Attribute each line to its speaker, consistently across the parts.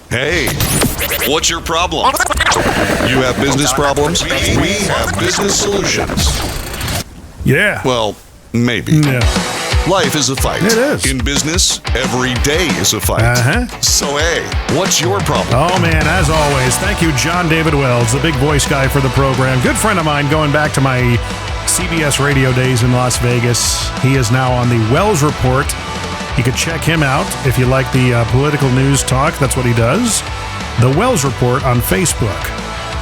Speaker 1: Hey, what's your problem? You have business problems? We have business solutions.
Speaker 2: Yeah.
Speaker 1: Well, maybe.
Speaker 2: Yeah.
Speaker 1: Life is a fight.
Speaker 2: It is.
Speaker 1: In business, every day is a fight. So, hey, what's your problem?
Speaker 2: Oh, man, as always, thank you, John David Wells, the big voice guy for the program. Good friend of mine going back to my CBS radio days in Las Vegas. He is now on the Wells Report. You can check him out if you like the political news talk. That's what he does. The Wells Report on Facebook,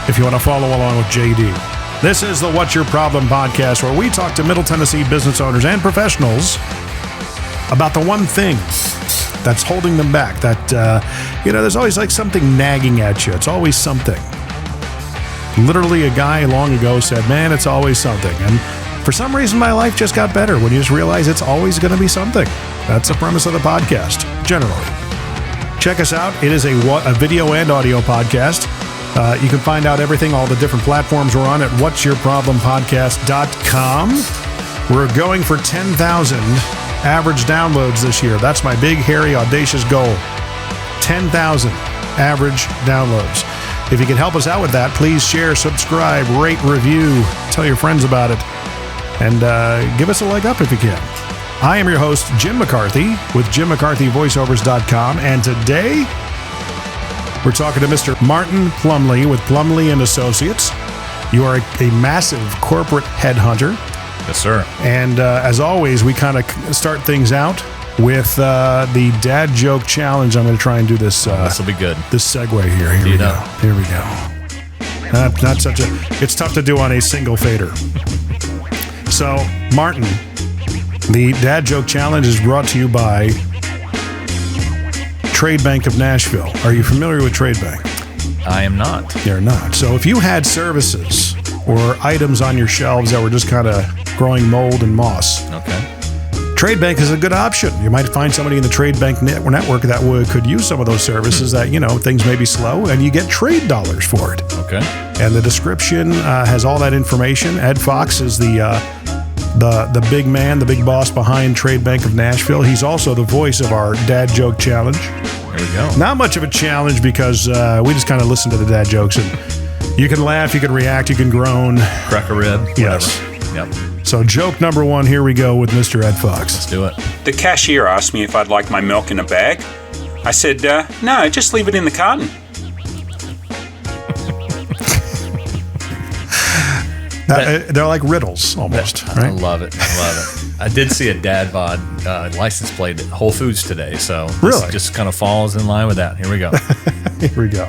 Speaker 2: if you want to follow along with JD. This is the What's Your Problem podcast, where we talk to Middle Tennessee business owners and professionals about the one thing that's holding them back. That, there's always like something nagging at you. It's always something. Literally, a guy long ago said, man, it's always something. And for some reason, my life just got better when you just realize it's always going to be something. That's the premise of the podcast, generally. Check us out. It is a video and audio podcast. You can find out everything, all the different platforms we're on at what'syourproblempodcast.com. We're going for 10,000 average downloads this year. That's my big, hairy, audacious goal. 10,000 average downloads. If you can help us out with that, please share, subscribe, rate, review, tell your friends about it, and give us a leg up if you can. I am your host, Jim McCarthy, with JimMcCarthyVoiceovers.com, and today we're talking to Mr. Martin Plumlee with Plumlee Associates. You are a massive corporate headhunter.
Speaker 3: Yes, sir.
Speaker 2: And as always, we kind of start things out with the dad joke challenge. I'm going to try and do this.
Speaker 3: This will be good.
Speaker 2: This segue here. Here we go. Here we go. Not such a. It's tough to do on a single fader. So, Martin, the dad joke challenge is brought to you by Trade Bank of Nashville. Are you familiar with Trade Bank?
Speaker 3: I am not.
Speaker 2: You're not. So if you had services or items on your shelves that were just kind of growing mold and moss,
Speaker 3: okay,
Speaker 2: Trade Bank is a good option. You might find somebody in the Trade Bank network that could use some of those services that, things may be slow, and you get trade dollars for it.
Speaker 3: Okay.
Speaker 2: And the description has all that information. Ed Fox is the big man, the big boss behind Trade Bank of Nashville. He's also the voice of our Dad Joke Challenge.
Speaker 3: There we go.
Speaker 2: Not much of a challenge because we just kind of listen to the dad jokes, and you can laugh, you can react, you can groan.
Speaker 3: Crack a rib.
Speaker 2: Yes.
Speaker 3: Yep.
Speaker 2: So joke number one, here we go with Mr. Ed Fox.
Speaker 3: Let's do it.
Speaker 4: The cashier asked me if I'd like my milk in a bag. I said, no, just leave it in the carton.
Speaker 2: They're like riddles almost, right?
Speaker 3: I love it. I did see a dad bod license plate at Whole Foods today, so
Speaker 2: really?
Speaker 3: This just kind of falls in line with that. Here we go.
Speaker 2: Here we go.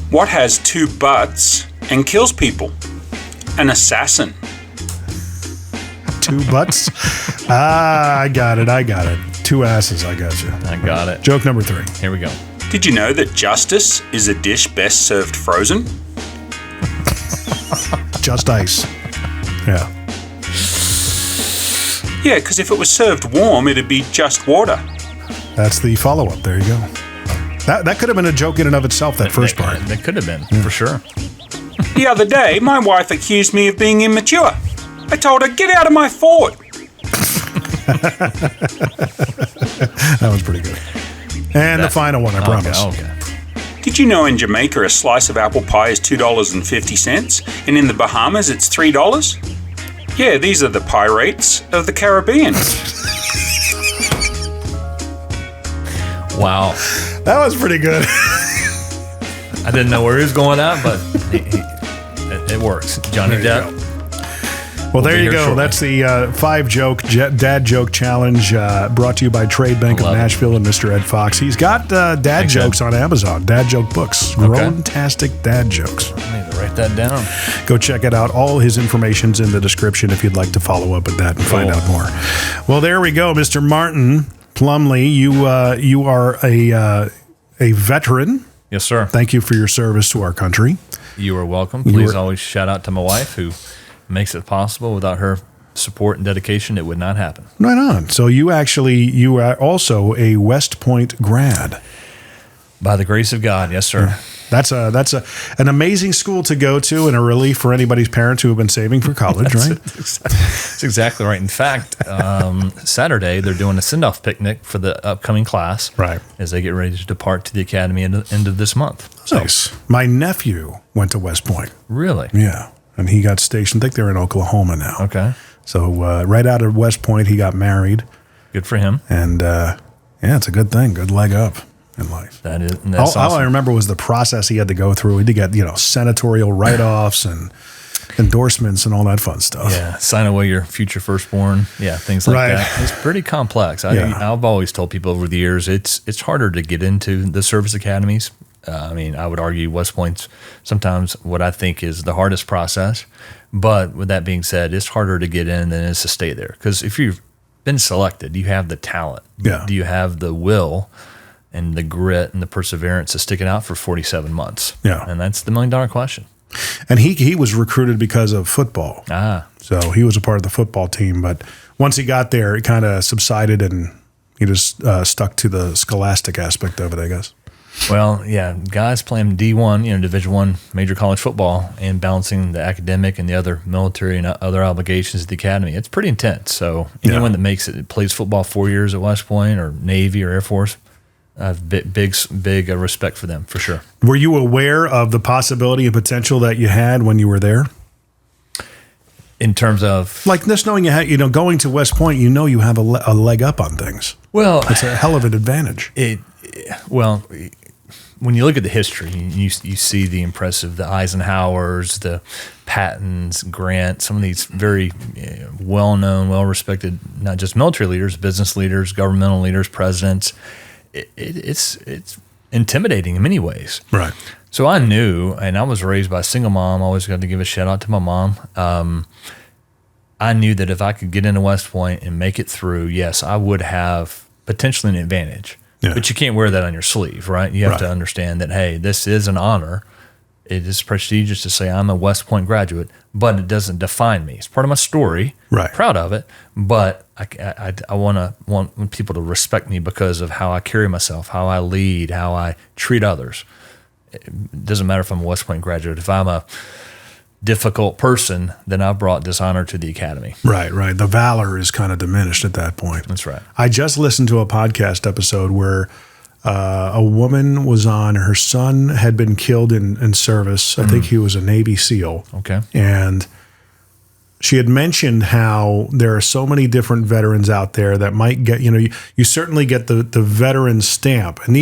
Speaker 4: What has two butts and kills people? An assassin.
Speaker 2: Two butts? I got it. Two asses, I got you.
Speaker 3: I got it.
Speaker 2: Joke number three.
Speaker 3: Here we go.
Speaker 4: Did you know that justice is a dish best served frozen?
Speaker 2: Just ice. Yeah.
Speaker 4: Yeah, because if it was served warm, it'd be just water.
Speaker 2: That's the follow-up. There you go. That could have been a joke in and of itself, that first part.
Speaker 3: That could have been, for sure.
Speaker 4: The other day, my wife accused me of being immature. I told her, get out of my fort.
Speaker 2: That was pretty good. And the final one, I promise.
Speaker 3: Okay.
Speaker 4: Did you know in Jamaica a slice of apple pie is $2.50, and in the Bahamas it's $3? Yeah, these are the pirates of the Caribbean.
Speaker 3: Wow.
Speaker 2: That was pretty good.
Speaker 3: I didn't know where he was going at, but it works. Johnny Depp.
Speaker 2: Well, there you go.
Speaker 3: Shortly.
Speaker 2: That's the 5-joke dad joke challenge brought to you by Trade Bank of Nashville and Mr. Ed Fox. He's got dad jokes on Amazon, dad joke books, Grown-tastic dad jokes.
Speaker 3: I need to write that down.
Speaker 2: Go check it out. All his information's in the description if you'd like to follow up with that and find out more. Well, there we go, Mr. Martin Plumlee. You are a veteran.
Speaker 3: Yes, sir.
Speaker 2: Thank you for your service to our country.
Speaker 3: You are welcome. Please always shout out to my wife who makes it possible. Without her support and dedication, it would not happen. Right
Speaker 2: on. So you are also a West Point grad.
Speaker 3: By the grace of God, yes, sir.
Speaker 2: That's an amazing school to go to and a relief for anybody's parents who have been saving for college, right?
Speaker 3: That's exactly right. In fact, Saturday they're doing a send-off picnic for the upcoming class,
Speaker 2: right,
Speaker 3: as they get ready to depart to the academy at the end of this month. So,
Speaker 2: nice. My nephew went to West Point.
Speaker 3: Really?
Speaker 2: Yeah, and he got stationed. I think they're in Oklahoma now.
Speaker 3: Okay.
Speaker 2: So right out of West Point, he got married.
Speaker 3: Good for him.
Speaker 2: And it's a good thing. Good leg up in life.
Speaker 3: That's
Speaker 2: all
Speaker 3: awesome.
Speaker 2: I remember was the process he had to go through. He had to get senatorial write-offs and endorsements and all that fun stuff.
Speaker 3: Yeah, sign away your future firstborn. Yeah, things like that. It's pretty complex. I've always told people over the years it's harder to get into the service academies. I would argue West Point's sometimes what I think is the hardest process. But with that being said, it's harder to get in than it is to stay there. Because if you've been selected, you have the talent.
Speaker 2: Yeah.
Speaker 3: Do you have the will and the grit and the perseverance to stick it out for 47 months?
Speaker 2: Yeah.
Speaker 3: And that's the $1 million question.
Speaker 2: And he was recruited because of football. So he was a part of the football team. But once he got there, it kind of subsided and he just stuck to the scholastic aspect of it, I guess.
Speaker 3: Well, yeah, guys playing D1, Division I major college football and balancing the academic and the other military and other obligations at the academy. It's pretty intense. So anyone that plays football 4 years at West Point or Navy or Air Force, I have big respect for them, for sure.
Speaker 2: Were you aware of the possibility and potential that you had when you were there?
Speaker 3: In terms of?
Speaker 2: Like just knowing you had, going to West Point, you have a leg up on things.
Speaker 3: Well,
Speaker 2: it's a hell of an advantage.
Speaker 3: When you look at the history, you see the impressive, the Eisenhowers, the Pattons, Grant, some of these very well-known, well-respected, not just military leaders, business leaders, governmental leaders, presidents. It's intimidating in many ways.
Speaker 2: Right.
Speaker 3: So I knew, and I was raised by a single mom. I always got to give a shout out to my mom. I knew that if I could get into West Point and make it through, yes, I would have potentially an advantage. Yeah. But you can't wear that on your sleeve, right? You have to understand that, hey, this is an honor. It is prestigious to say I'm a West Point graduate, but it doesn't define me. It's part of my story.
Speaker 2: Right.
Speaker 3: Proud of it, but I want people to respect me because of how I carry myself, how I lead, how I treat others. It doesn't matter if I'm a West Point graduate. If I'm a difficult person, then I've brought dishonor to the academy.
Speaker 2: Right. The valor is kind of diminished at that point.
Speaker 3: That's right.
Speaker 2: I just listened to a podcast episode where a woman was on, her son had been killed in service. I think he was a Navy SEAL.
Speaker 3: Okay. And
Speaker 2: she had mentioned how there are so many different veterans out there that might get, you certainly get the veteran stamp. And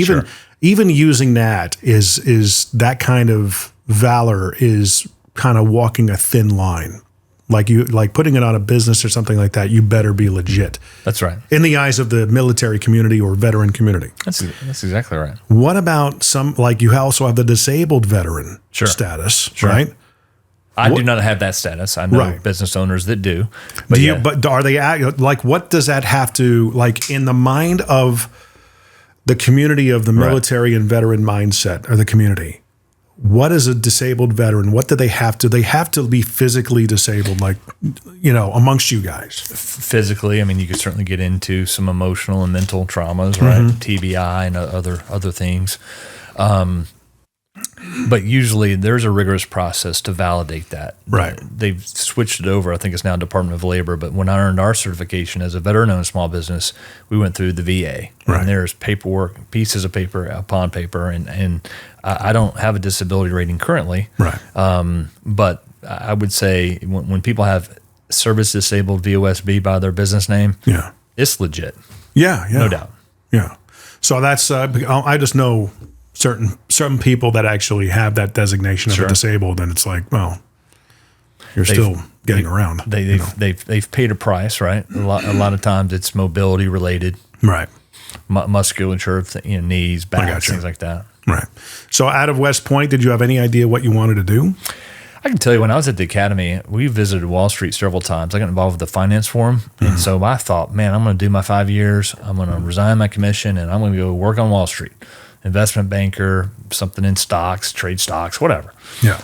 Speaker 2: even using that is that kind of valor is kind of walking a thin line. Like putting it on a business or something like that, you better be legit.
Speaker 3: That's right.
Speaker 2: In the eyes of the military community or veteran community.
Speaker 3: That's exactly right.
Speaker 2: What about you also have the disabled veteran status, right?
Speaker 3: I do not have that status. I know business owners that do. But
Speaker 2: But are they what does that have to in the mind of the community of the military and veteran mindset or the community? What is a disabled veteran? What do they have to? They have to be physically disabled, amongst you guys.
Speaker 3: Physically, you could certainly get into some emotional and mental traumas, right? TBI and other things. But usually there's a rigorous process to validate that.
Speaker 2: Right.
Speaker 3: They've switched it over. I think it's now Department of Labor. But when I earned our certification as a veteran-owned small business, we went through the VA.
Speaker 2: Right.
Speaker 3: And there's paperwork, pieces of paper upon paper. And I don't have a disability rating currently.
Speaker 2: Right.
Speaker 3: But I would say when people have service disabled VOSB by their business name, it's legit.
Speaker 2: Yeah.
Speaker 3: No doubt.
Speaker 2: Yeah. So that's, I just know certain people that actually have that designation of a disabled, and it's you're still getting around.
Speaker 3: They've paid a price, right? A lot of times it's mobility related,
Speaker 2: right?
Speaker 3: Musculature, knees, backs, things like that.
Speaker 2: Right. So out of West Point, did you have any idea what you wanted to do?
Speaker 3: I can tell you, when I was at the academy, we visited Wall Street several times. I got involved with the finance forum, and so I thought, man, I'm going to do my 5 years. I'm going to resign my commission, and I'm going to go work on Wall Street. Investment banker, something in stocks, trade stocks, whatever.
Speaker 2: Yeah.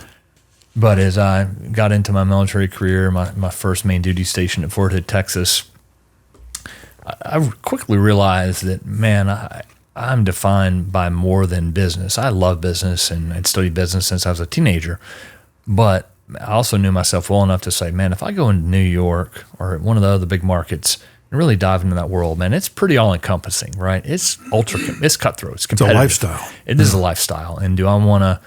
Speaker 3: But as I got into my military career, my first main duty station at Fort Hood, Texas, I quickly realized that, man, I'm defined by more than business. I love business and I'd studied business since I was a teenager, but I also knew myself well enough to say, man, if I go into New York or one of the other big markets and really dive into that world, man, it's pretty all encompassing, right? It's it's cutthroat. It's competitive.
Speaker 2: It's a lifestyle.
Speaker 3: It is a lifestyle. And do I want to,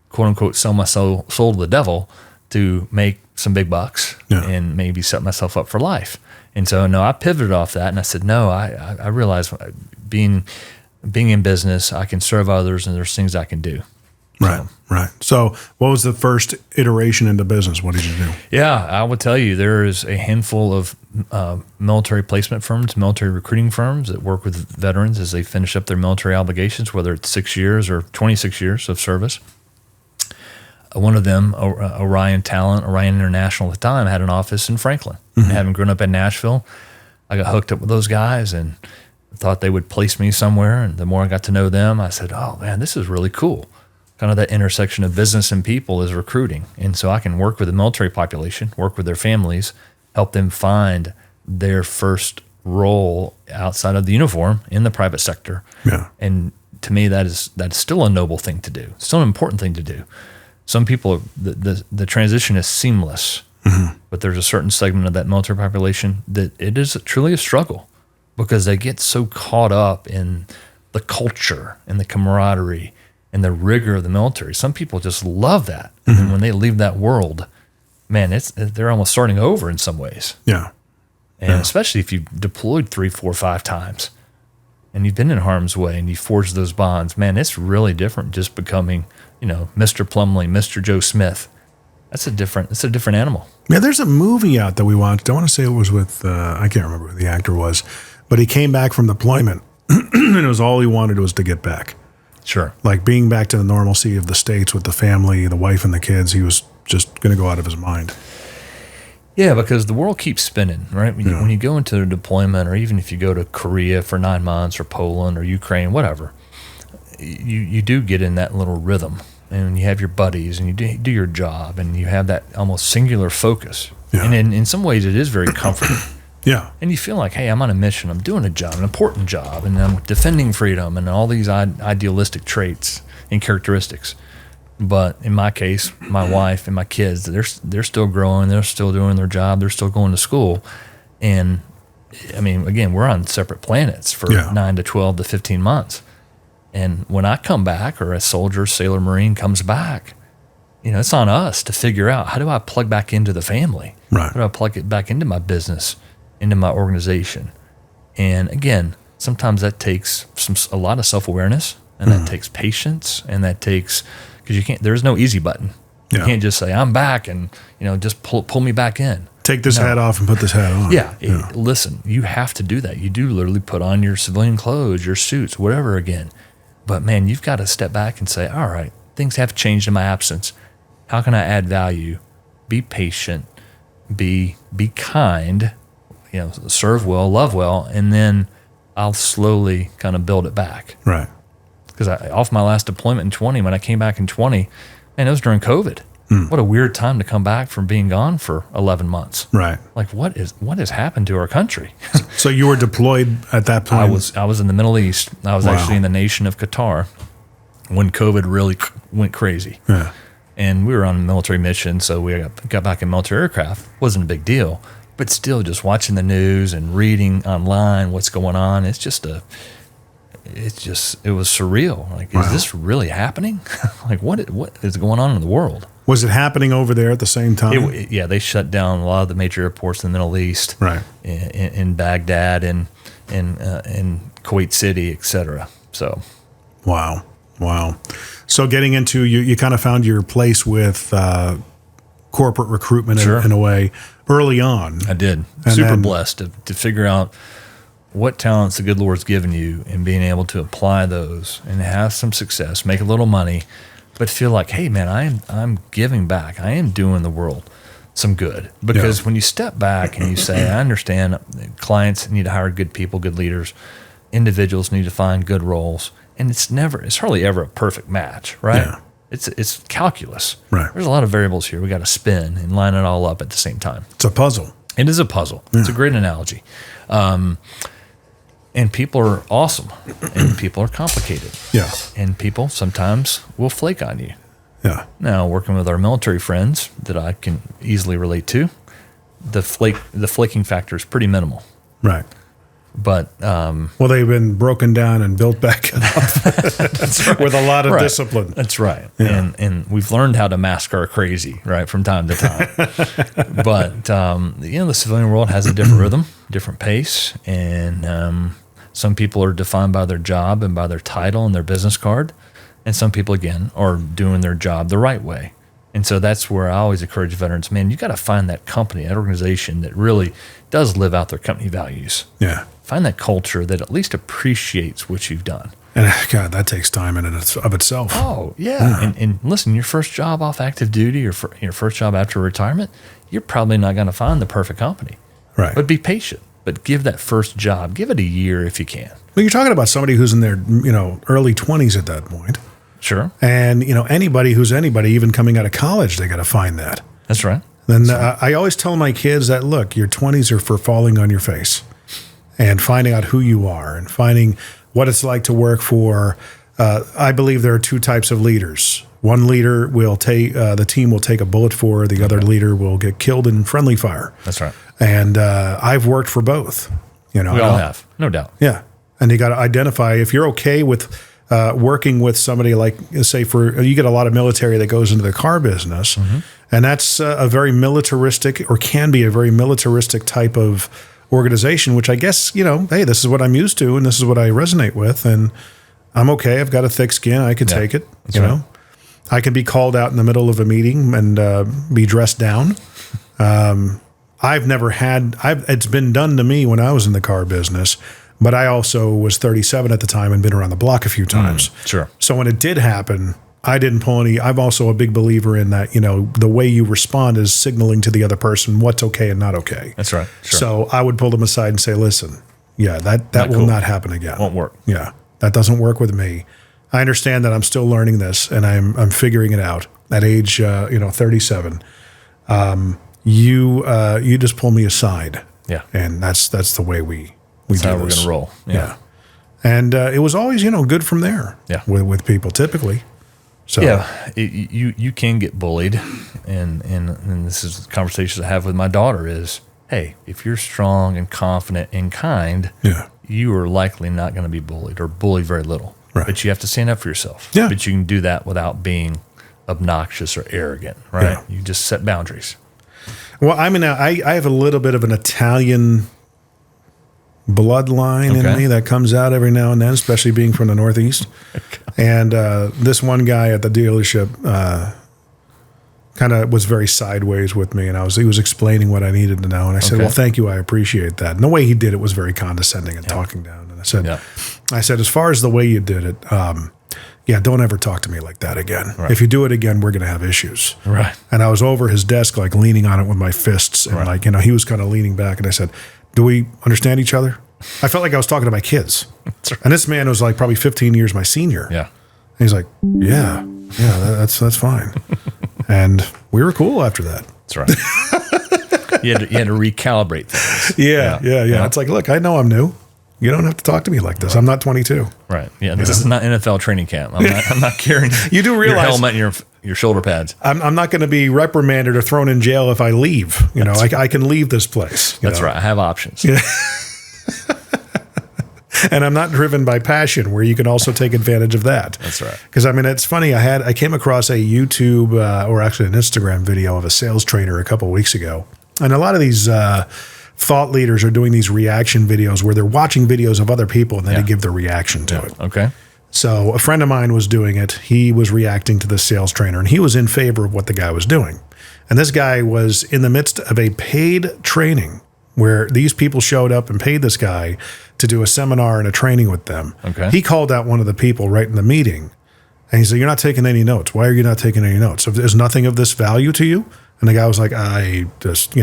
Speaker 3: quote unquote, sell my soul to the devil to make some big bucks and maybe set myself up for life? And so, no, I pivoted off that and I said, no, I realized being in business, I can serve others and there's things I can do.
Speaker 2: Right, right. So what was the first iteration into business? What did you do?
Speaker 3: Yeah, I would tell you there is a handful of military placement firms, military recruiting firms that work with veterans as they finish up their military obligations, whether it's 6 years or 26 years of service. One of them, Orion International at the time, had an office in Franklin. Mm-hmm. Having grown up in Nashville, I got hooked up with those guys and thought they would place me somewhere. And the more I got to know them, I said, oh, man, this is really cool. Kind of that intersection of business and people is recruiting. And so I can work with the military population, work with their families, help them find their first role outside of the uniform in the private sector. Yeah. And to me, that's still a noble thing to do. Still an important thing to do. Some people, the transition is seamless, but there's a certain segment of that military population that it is truly a struggle because they get so caught up in the culture and the camaraderie and the rigor of the military. Some people just love that. And then when they leave that world, man, they're almost starting over in some ways.
Speaker 2: Yeah.
Speaker 3: And especially if you've deployed 3, 4, 5 times and you've been in harm's way and you forged those bonds, man, it's really different just becoming, Mr. Plumlee, Mr. Joe Smith. It's a different animal.
Speaker 2: Yeah, there's a movie out that we watched. I want to say it was with, I can't remember who the actor was, but he came back from deployment and it was all he wanted was to get back.
Speaker 3: Sure.
Speaker 2: Like being back to the normalcy of the States with the family, the wife and the kids, he was just going to go out of his mind.
Speaker 3: Yeah, because the world keeps spinning, right? When you go into a deployment, or even if you go to Korea for 9 months, or Poland, or Ukraine, whatever, you do get in that little rhythm, and you have your buddies, and you do your job, and you have that almost singular focus. Yeah. And in some ways, it is very comforting.
Speaker 2: Yeah.
Speaker 3: And you feel like, hey, I'm on a mission. I'm doing a job, an important job, and I'm defending freedom and all these idealistic traits and characteristics. But in my case, my wife and my kids, they're still growing. They're still doing their job. They're still going to school. And, I mean, again, we're on separate planets for 9 to 12 to 15 months. And when I come back, or a soldier, sailor, Marine comes back, it's on us to figure out, how do I plug back into the family?
Speaker 2: Right.
Speaker 3: How do I plug it back into my business, into my organization? And again, sometimes that takes a lot of self-awareness, and that takes patience, and that takes, because there's no easy button. You can't just say, I'm back, and just pull me back in.
Speaker 2: Take this hat off and put this hat on.
Speaker 3: Yeah. Listen, you have to do that. You do literally put on your civilian clothes, your suits, whatever again. But man, you've got to step back and say, all right, things have changed in my absence. How can I add value? Be patient, be kind, serve well, love well, and then I'll slowly kind of build it back.
Speaker 2: Right.
Speaker 3: Because off my last deployment in 20, when I came back in 20, man, it was during COVID. What a weird time to come back from being gone for 11 months.
Speaker 2: Right.
Speaker 3: Like, what has happened to our country?
Speaker 2: So you were deployed at that point?
Speaker 3: I was in the Middle East. I was actually in the nation of Qatar when COVID really went crazy. Yeah. And we were on a military mission, so we got back in military aircraft. Wasn't a big deal. But still, just watching the news and reading online what's going on, it was surreal. Like, is this really happening? Like, what is going on in the world?
Speaker 2: Was it happening over there at the same time?
Speaker 3: They shut down a lot of the major airports in the Middle East,
Speaker 2: right?
Speaker 3: In Baghdad and in Kuwait City, etc. So,
Speaker 2: wow. So getting into you kind of found your place with corporate recruitment in a way early on.
Speaker 3: I did. Super blessed to figure out what talents the good Lord's given you and being able to apply those and have some success, make a little money, but feel like, hey, man, I'm giving back. I am doing the world some good. Because when you step back and you say, I understand clients need to hire good people, good leaders, individuals need to find good roles, and it's hardly ever a perfect match, right? Yeah. It's calculus.
Speaker 2: Right.
Speaker 3: There's a lot of variables here. We got to spin and line it all up at the same time.
Speaker 2: It's a puzzle.
Speaker 3: It is a puzzle. Yeah. It's a great analogy. And people are awesome, and people are complicated.
Speaker 2: Yeah.
Speaker 3: And people sometimes will flake on you.
Speaker 2: Yeah.
Speaker 3: Now, working with our military friends that I can easily relate to, the flaking factor is pretty minimal.
Speaker 2: Right.
Speaker 3: But
Speaker 2: well, they've been broken down and built back up with a lot of discipline.
Speaker 3: That's right.
Speaker 2: Yeah.
Speaker 3: And we've learned how to mask our crazy, right, from time to time. But the civilian world has a different rhythm, different pace, and some people are defined by their job and by their title and their business card, and some people again are doing their job the right way. And so that's where I always encourage veterans, man, you got to find that company, that organization that really does live out their company values.
Speaker 2: Yeah.
Speaker 3: Find that culture that at least appreciates what you've done.
Speaker 2: And God, that takes time in and of itself.
Speaker 3: Oh, yeah. And listen, your first job off active duty or your first job after retirement, you're probably not going to find the perfect company.
Speaker 2: Right.
Speaker 3: But be patient. But give that first job, give it a year if you can.
Speaker 2: Well, you're talking about somebody who's in their, early 20s at that point.
Speaker 3: Sure.
Speaker 2: And, anybody who's anybody, even coming out of college, they got to find that.
Speaker 3: That's right.
Speaker 2: Then I always tell my kids that, look, your 20s are for falling on your face and finding out who you are and finding what it's like to work for. I believe there are two types of leaders. One leader will take, the team will take a bullet for, the other leader will get killed in friendly fire.
Speaker 3: That's right.
Speaker 2: And I've worked for both.
Speaker 3: We all have, no doubt.
Speaker 2: Yeah. And you got to identify if you're okay with working with somebody like, say, you get a lot of military that goes into the car business, and that's a very militaristic, or can be a very militaristic type of organization, which I guess, hey, this is what I'm used to, and this is what I resonate with, and I'm okay. I've got a thick skin. I can take it. You know, I can be called out in the middle of a meeting and be dressed down. I've never had, it's been done to me when I was in the car business, but I also was 37 at the time and been around the block a few times.
Speaker 3: Sure.
Speaker 2: So when it did happen, I didn't pull any. I'm also a big believer in that, the way you respond is signaling to the other person what's okay and not okay.
Speaker 3: That's right. Sure.
Speaker 2: So I would pull them aside and say, listen, that will not happen again.
Speaker 3: Won't work.
Speaker 2: Yeah. That doesn't work with me. I understand that I'm still learning this and I'm figuring it out at age, 37. You just pull me aside.
Speaker 3: Yeah.
Speaker 2: And that's the way we
Speaker 3: That's
Speaker 2: do
Speaker 3: how
Speaker 2: this.
Speaker 3: we're going to roll.
Speaker 2: Yeah. And it was always, good from there.
Speaker 3: Yeah.
Speaker 2: With people typically. So
Speaker 3: yeah, you can get bullied, and this is the conversations I have with my daughter is, hey, if you're strong and confident and kind, you are likely not going to be bullied or bullied very little.
Speaker 2: Right.
Speaker 3: But you have to stand up for yourself.
Speaker 2: Yeah.
Speaker 3: But you can do that without being obnoxious or arrogant, right?
Speaker 2: Yeah.
Speaker 3: You just set boundaries.
Speaker 2: Well, I mean, I have a little bit of an Italian bloodline in me that comes out every now and then, especially being from the Northeast. And this one guy at the dealership kind of was very sideways with me, and he was explaining what I needed to know. And I said, well, thank you. I appreciate that. And the way he did it was very condescending and talking down. And I said, as far as the way you did it, don't ever talk to me like that again. Right. If you do it again, we're going to have issues.
Speaker 3: Right.
Speaker 2: And I was over his desk, like leaning on it with my fists. And he was kind of leaning back. And I said, do we understand each other? I felt like I was talking to my kids. Right. And this man was like probably 15 years my senior.
Speaker 3: Yeah.
Speaker 2: And he's like, yeah, that's fine. And we were cool after that.
Speaker 3: That's right. you had to recalibrate things.
Speaker 2: Yeah. It's like, look, I know I'm new. You don't have to talk to me like this. I'm not 22.
Speaker 3: Right. Yeah. This is not NFL training camp. I'm not carrying
Speaker 2: you do realize,
Speaker 3: your helmet and your shoulder pads.
Speaker 2: I'm not going to be reprimanded or thrown in jail if I leave. I can leave this place.
Speaker 3: That's right. I have options.
Speaker 2: Yeah. And I'm not driven by passion, where you can also take advantage of that.
Speaker 3: That's right.
Speaker 2: Because it's funny. I came across a YouTube or actually an Instagram video of a sales trainer a couple of weeks ago, and a lot of these thought leaders are doing these reaction videos where they're watching videos of other people and then they give their reaction to it.
Speaker 3: Okay.
Speaker 2: So a friend of mine was doing it. He was reacting to the sales trainer, and he was in favor of what the guy was doing. And this guy was in the midst of a paid training where these people showed up and paid this guy to do a seminar and a training with them.
Speaker 3: Okay.
Speaker 2: He called out one of the people right in the meeting, and he said, "You're not taking any notes. Why are you not taking any notes? If there's nothing of this value to you?" And the guy was like, "I just,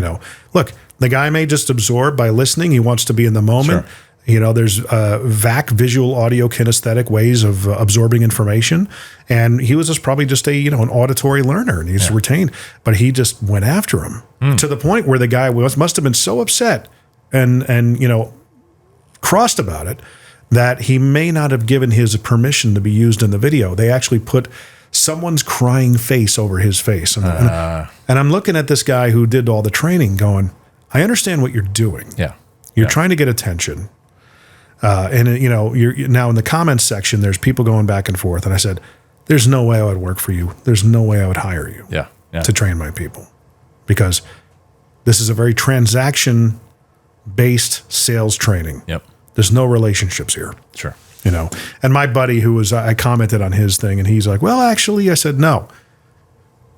Speaker 2: look, the guy may just absorb by listening. He wants to be in the moment." Sure. There's VAC, visual, audio, kinesthetic ways of absorbing information. And he was probably just an auditory learner, and he's retained. But he just went after him to the point where the guy must have been so upset and crossed about it, that he may not have given his permission to be used in the video. They actually put someone's crying face over his face. And I'm looking at this guy who did all the training going, I understand what you're doing.
Speaker 3: Yeah.
Speaker 2: You're trying to get attention. And, you know, you're now in the comments section, there's people going back and forth. And I said, there's no way I would work for you. There's no way I would hire you to train my people, because this is a very transaction-based sales training.
Speaker 3: Yep.
Speaker 2: There's no relationships here.
Speaker 3: Sure.
Speaker 2: You know, and my buddy I commented on his thing, and he's like, well, actually, I said, no.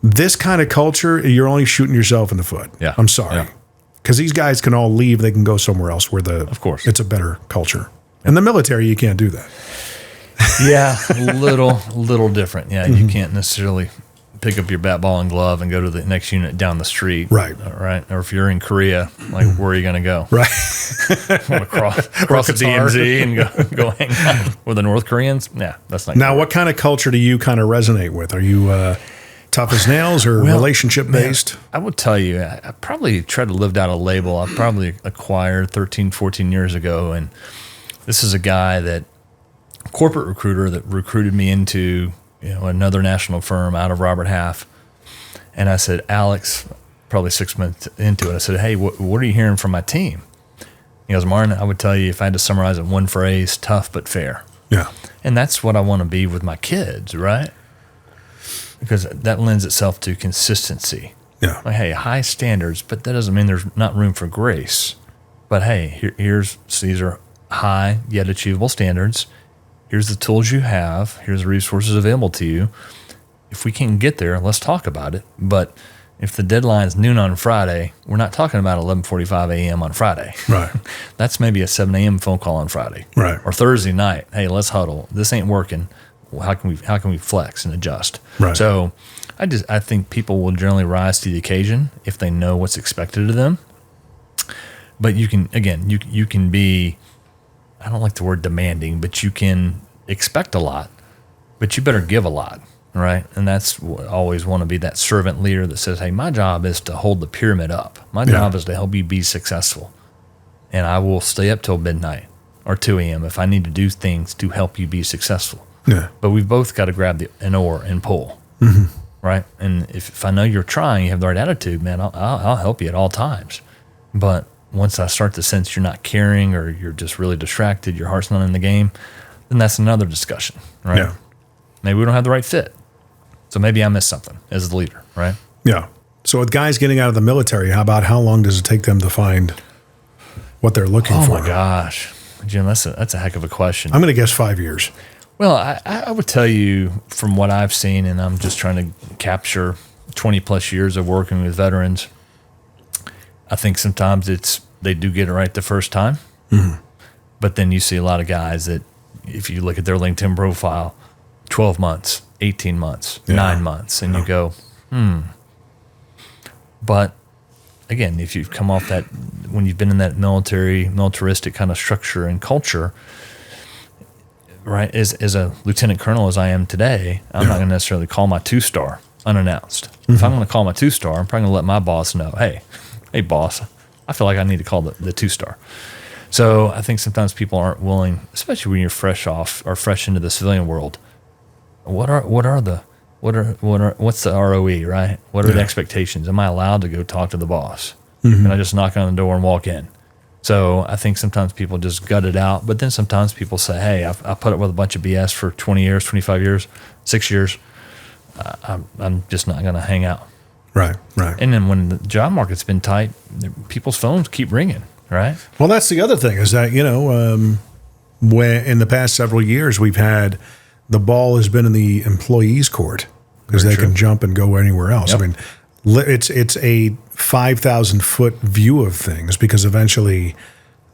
Speaker 2: This kind of culture, you're only shooting yourself in the foot.
Speaker 3: Yeah.
Speaker 2: I'm sorry. Because these guys can all leave. They can go somewhere else where
Speaker 3: of course,
Speaker 2: it's a better culture. In the military, you can't do that.
Speaker 3: Yeah, a little different. Yeah, you can't necessarily pick up your bat, ball, and glove and go to the next unit down the street.
Speaker 2: Right.
Speaker 3: Right. Or if you're in Korea, like, where are you going to go?
Speaker 2: Right.
Speaker 3: Want to cross the DMZ and go hang out with the North Koreans? Yeah, that's not
Speaker 2: Now,
Speaker 3: good.
Speaker 2: what kind of culture do you kind of resonate with? Are you tough as nails or relationship-based?
Speaker 3: I would tell you, I probably tried to live down a label I probably acquired 13, 14 years ago. And this is a guy corporate recruiter that recruited me into, you know, another national firm out of Robert Half. And I said, Alex, probably 6 months into it, I said, hey, what are you hearing from my team? He goes, Martin, I would tell you, if I had to summarize it in one phrase, tough but fair.
Speaker 2: Yeah.
Speaker 3: And that's what I want to be with my kids, right? Because that lends itself to consistency.
Speaker 2: Yeah.
Speaker 3: Like, hey, high standards, but that doesn't mean there's not room for grace. But hey, these are high yet achievable standards. Here's the tools you have. Here's the resources available to you. If we can't get there, let's talk about it. But if the deadline's noon on Friday, we're not talking about 11:45 a.m. on Friday.
Speaker 2: Right.
Speaker 3: That's maybe a 7 a.m. phone call on Friday.
Speaker 2: Right.
Speaker 3: Or Thursday night. Hey, let's huddle. This ain't working. Well, how can we flex and adjust?
Speaker 2: Right.
Speaker 3: So I think people will generally rise to the occasion if they know what's expected of them. But you can be, I don't like the word demanding, but you can expect a lot, but you better give a lot, right? And that's always want to be that servant leader that says, hey, my job is to hold the pyramid up. My job is to help you be successful. And I will stay up till midnight or 2 a.m. if I need to do things to help you be successful.
Speaker 2: Yeah.
Speaker 3: But we've both got to grab an oar and pull, right? And if I know you're trying, you have the right attitude, man, I'll help you at all times. But once I start to sense you're not caring or you're just really distracted, your heart's not in the game, then that's another discussion, right?
Speaker 2: Yeah.
Speaker 3: Maybe we don't have the right fit. So maybe I missed something as the leader, right?
Speaker 2: Yeah. So with guys getting out of the military, how long does it take them to find what they're looking for?
Speaker 3: Oh my gosh, Jim, that's a heck of a question.
Speaker 2: I'm going to guess 5 years.
Speaker 3: Well, I would tell you from what I've seen, and I'm just trying to capture 20 plus years of working with veterans, I think sometimes they do get it right the first time. But then you see a lot of guys that, if you look at their LinkedIn profile, 12 months, 18 months, 9 months, and you go, But again, if you've come off that, when you've been in that militaristic kind of structure and culture, right, as a lieutenant colonel as I am today, I'm not going to necessarily call my 2-star unannounced. If I'm going to call my 2-star, I'm probably going to let my boss know, hey boss, I feel like I need to call the 2-star. So I think sometimes people aren't willing, especially when you're fresh into the civilian world. What's the ROE, right? What are the expectations? Am I allowed to go talk to the boss? Can I just knock on the door and walk in? So I think sometimes people just gut it out, but then sometimes people say, hey, I put up with a bunch of BS for 20 years, 25 years, 6 years. I'm just not going to hang out.
Speaker 2: Right.
Speaker 3: And then when the job market's been tight, people's phones keep ringing, right?
Speaker 2: Well, that's the other thing is that, when in the past several years, we've had the ball has been in the employees' court because they can jump and go anywhere else.
Speaker 3: Yep.
Speaker 2: I mean, it's a 5,000-foot view of things because eventually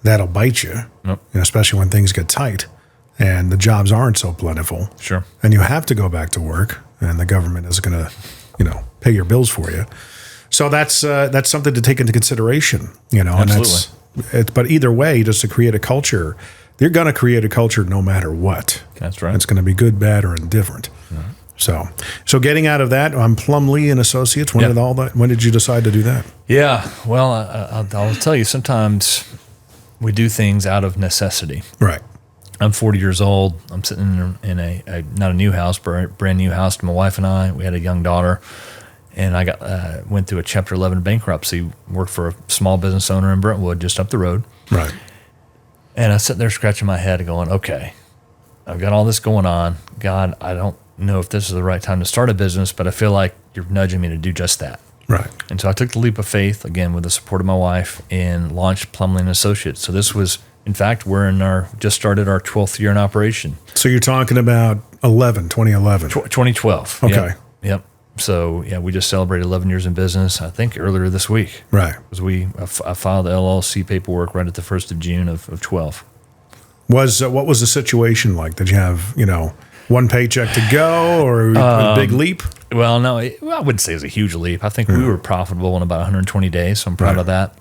Speaker 2: that'll bite you, especially when things get tight and the jobs aren't so plentiful.
Speaker 3: Sure.
Speaker 2: And you have to go back to work and the government is going to, pay your bills for you. So that's something to take into consideration,
Speaker 3: Absolutely.
Speaker 2: And but either way, just to create a culture, they're going to create a culture no matter what.
Speaker 3: That's right.
Speaker 2: It's going to be good, bad, or indifferent. So getting out of that, Plumlee Associates. When did you decide to do that?
Speaker 3: Yeah. Well, I'll tell you. Sometimes we do things out of necessity.
Speaker 2: Right.
Speaker 3: I'm 40 years old. I'm sitting in a not a new house, but a brand new house to my wife and I. We had a young daughter, and I went through a Chapter 11 bankruptcy. Worked for a small business owner in Brentwood, just up the road.
Speaker 2: Right.
Speaker 3: And I was sitting there scratching my head, going, "Okay, I've got all this going on. God, I don't know if this is the right time to start a business, but I feel like you're nudging me to do just that."
Speaker 2: Right.
Speaker 3: And so I took the leap of faith, again, with the support of my wife, and launched Plumlee Associates. So this was, in fact, just started our 12th year in operation.
Speaker 2: So you're talking about 2011.
Speaker 3: 2012.
Speaker 2: Okay.
Speaker 3: Yep. So, yeah, we just celebrated 11 years in business, I think, earlier this week.
Speaker 2: Right.
Speaker 3: Because I filed the LLC paperwork right at the 1st of June of 12.
Speaker 2: What was the situation like? Did you have, one paycheck to go, or a big leap?
Speaker 3: Well, no, I wouldn't say it was a huge leap. I think we were profitable in about 120 days, so I'm proud of that.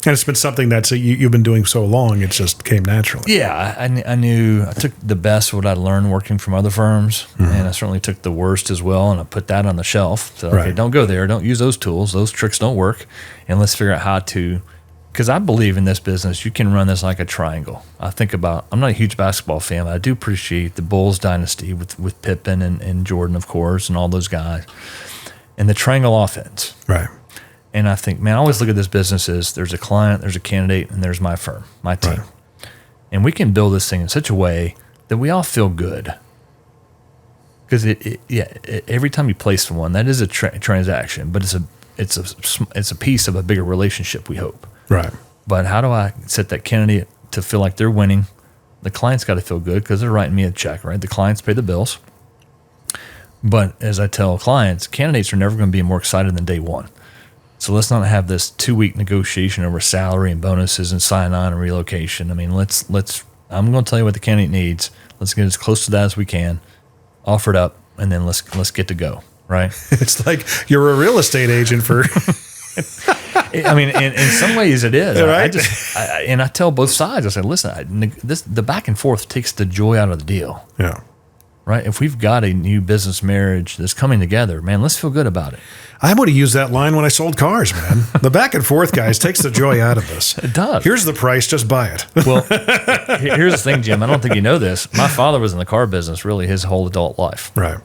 Speaker 2: And it's been something that's you've been doing so long, it just came naturally.
Speaker 3: Yeah, I knew I took the best of what I'd learned working from other firms, and I certainly took the worst as well, and I put that on the shelf. So, okay, don't go there. Don't use those tools. Those tricks don't work. And let's figure out how to, because I believe in this business, you can run this like a triangle. I'm not a huge basketball fan, but I do appreciate the Bulls dynasty with Pippen and Jordan, of course, and all those guys, and the triangle offense.
Speaker 2: Right.
Speaker 3: And I think, man, I always look at this business as there's a client, there's a candidate, and there's my firm, my team. Right. And we can build this thing in such a way that we all feel good. Because every time you place someone, that is a transaction, but it's a piece of a bigger relationship, we hope.
Speaker 2: Right.
Speaker 3: But how do I set that candidate to feel like they're winning? The client's got to feel good because they're writing me a check, right? The clients pay the bills. But as I tell clients, candidates are never going to be more excited than day one. So let's not have this 2-week negotiation over salary and bonuses and sign-on and relocation. I mean, I'm going to tell you what the candidate needs. Let's get as close to that as we can, offer it up, and then let's get to go, right?
Speaker 2: It's like you're a real estate agent for...
Speaker 3: I mean, in some ways it is.
Speaker 2: Right?
Speaker 3: I tell both sides, I say, listen, the back and forth takes the joy out of the deal.
Speaker 2: Yeah.
Speaker 3: Right? If we've got a new business marriage that's coming together, man, let's feel good about it.
Speaker 2: I would have used that line when I sold cars, man. The back and forth, guys, takes the joy out of this.
Speaker 3: It does.
Speaker 2: Here's the price, just buy it.
Speaker 3: Well, here's the thing, Jim. I don't think you know this. My father was in the car business really his whole adult life.
Speaker 2: Right.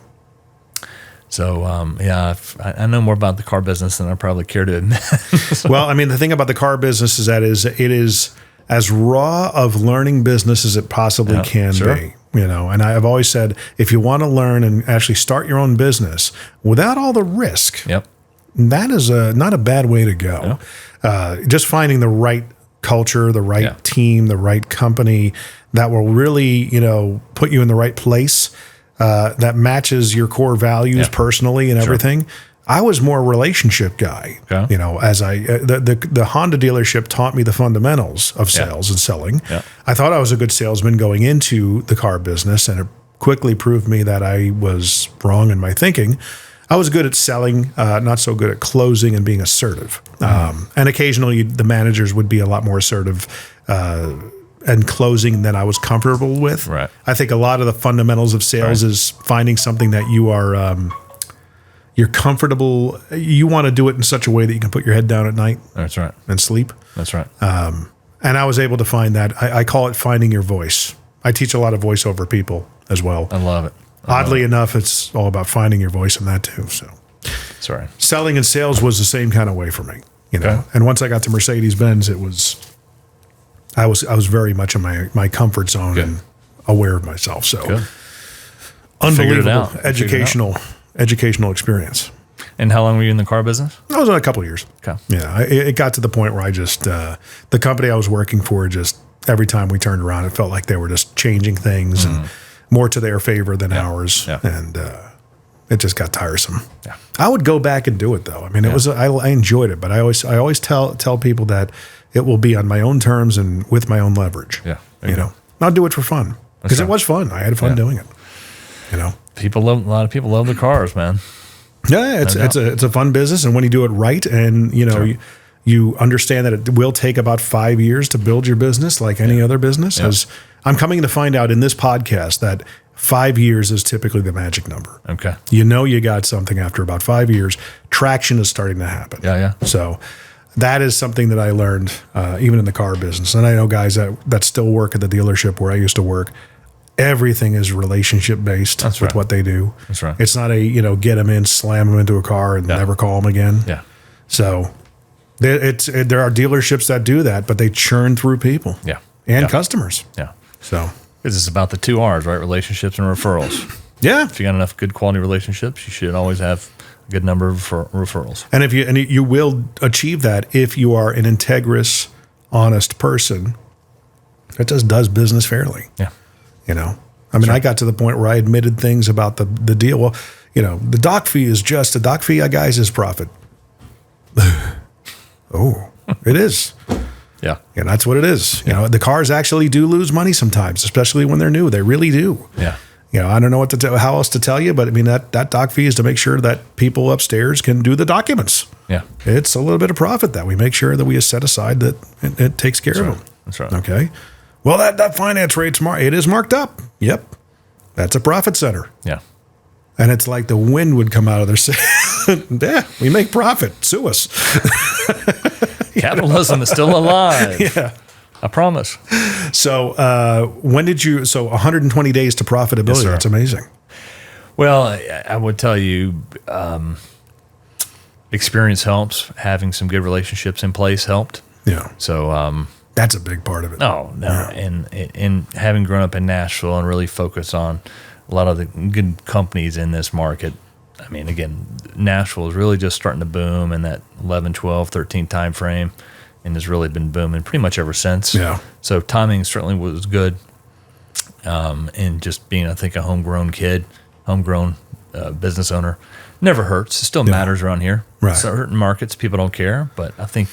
Speaker 3: So, I know more about the car business than I probably care to admit.
Speaker 2: Well, I mean, the thing about the car business is that it is as raw of learning business as it possibly can be. And I've always said, if you want to learn and actually start your own business without all the risk, that is not a bad way to go. Just finding the right culture, the right team, the right company that will really, put you in the right place, that matches your core values personally and everything. I was more a relationship guy, as the Honda dealership taught me the fundamentals of sales and selling. I thought I was a good salesman going into the car business, and it quickly proved me that I was wrong in my thinking. I was good at selling, not so good at closing and being assertive. And occasionally the managers would be a lot more assertive and closing than I was comfortable with.
Speaker 3: Right.
Speaker 2: I think a lot of the fundamentals of sales is finding something that you are you're comfortable. You want to do it in such a way that you can put your head down at night.
Speaker 3: That's right.
Speaker 2: And sleep.
Speaker 3: That's right.
Speaker 2: And I was able to find that. I call it finding your voice. I teach a lot of voiceover people as well.
Speaker 3: I love it.
Speaker 2: Oddly enough, it's all about finding your voice in that too. So,
Speaker 3: sorry.
Speaker 2: Selling and sales was the same kind of way for me, And once I got to Mercedes-Benz, I was very much in my comfort zone and aware of myself. So, unbelievable educational experience.
Speaker 3: And how long were you in the car business?
Speaker 2: I was in a couple of years.
Speaker 3: Okay.
Speaker 2: Yeah, it got to the point where I just the company I was working for, just every time we turned around, it felt like they were just changing things and more to their favor than ours, and it just got tiresome. Yeah. I would go back and do it though. I mean, it was I enjoyed it, but I always tell people that it will be on my own terms and with my own leverage.
Speaker 3: Yeah,
Speaker 2: I'll do it for fun because it was fun. I had fun doing it. A lot of people love the cars, man. Yeah, it's a fun business, and when you do it right, and you understand that it will take about 5 years to build your business, like any other business. As I'm coming to find out in this podcast that 5 years is typically the magic number.
Speaker 3: Okay,
Speaker 2: you got something after about 5 years. Traction is starting to happen.
Speaker 3: Yeah.
Speaker 2: So, that is something that I learned even in the car business. And I know guys that still work at the dealership where I used to work. Everything is relationship based with what they do.
Speaker 3: That's right.
Speaker 2: It's not a, get them in, slam them into a car and never call them again.
Speaker 3: Yeah.
Speaker 2: So there are dealerships that do that, but they churn through people.
Speaker 3: Yeah.
Speaker 2: And customers.
Speaker 3: Yeah.
Speaker 2: So
Speaker 3: because it's about the 2 R's, right? Relationships and referrals.
Speaker 2: Yeah.
Speaker 3: If you got enough good quality relationships, you should always have a good number of referrals.
Speaker 2: And you will achieve that if you are an integrous, honest person that just does business fairly.
Speaker 3: Yeah.
Speaker 2: I got to the point where I admitted things about the deal. Well, the doc fee is just a doc fee, guys, is profit. Oh, it is.
Speaker 3: Yeah.
Speaker 2: And that's what it is. The cars actually do lose money sometimes, especially when they're new. They really do.
Speaker 3: Yeah.
Speaker 2: I don't know how else to tell you, but that doc fee is to make sure that people upstairs can do the documents.
Speaker 3: Yeah.
Speaker 2: It's a little bit of profit that we make sure that we set aside that it takes care of them.
Speaker 3: That's right.
Speaker 2: Okay. Well, that finance rate's it is marked up. Yep. That's a profit center.
Speaker 3: Yeah.
Speaker 2: And it's like the wind would come out of their sails. Yeah, we make profit. Sue us.
Speaker 3: Capitalism is still alive.
Speaker 2: Yeah.
Speaker 3: I promise.
Speaker 2: So when did you, 120 days to profitability.
Speaker 3: Yes,
Speaker 2: that's amazing.
Speaker 3: Well, I would tell you, experience helps. Having some good relationships in place helped.
Speaker 2: Yeah.
Speaker 3: So,
Speaker 2: that's a big part of it.
Speaker 3: No. Yeah. And having grown up in Nashville and really focused on a lot of the good companies in this market. I mean, again, Nashville is really just starting to boom in that 11, 12, 13 time frame and has really been booming pretty much ever since.
Speaker 2: Yeah.
Speaker 3: So timing certainly was good. And just being, I think, a homegrown business owner never hurts. It still matters around here.
Speaker 2: Right.
Speaker 3: Certain markets, people don't care, but I think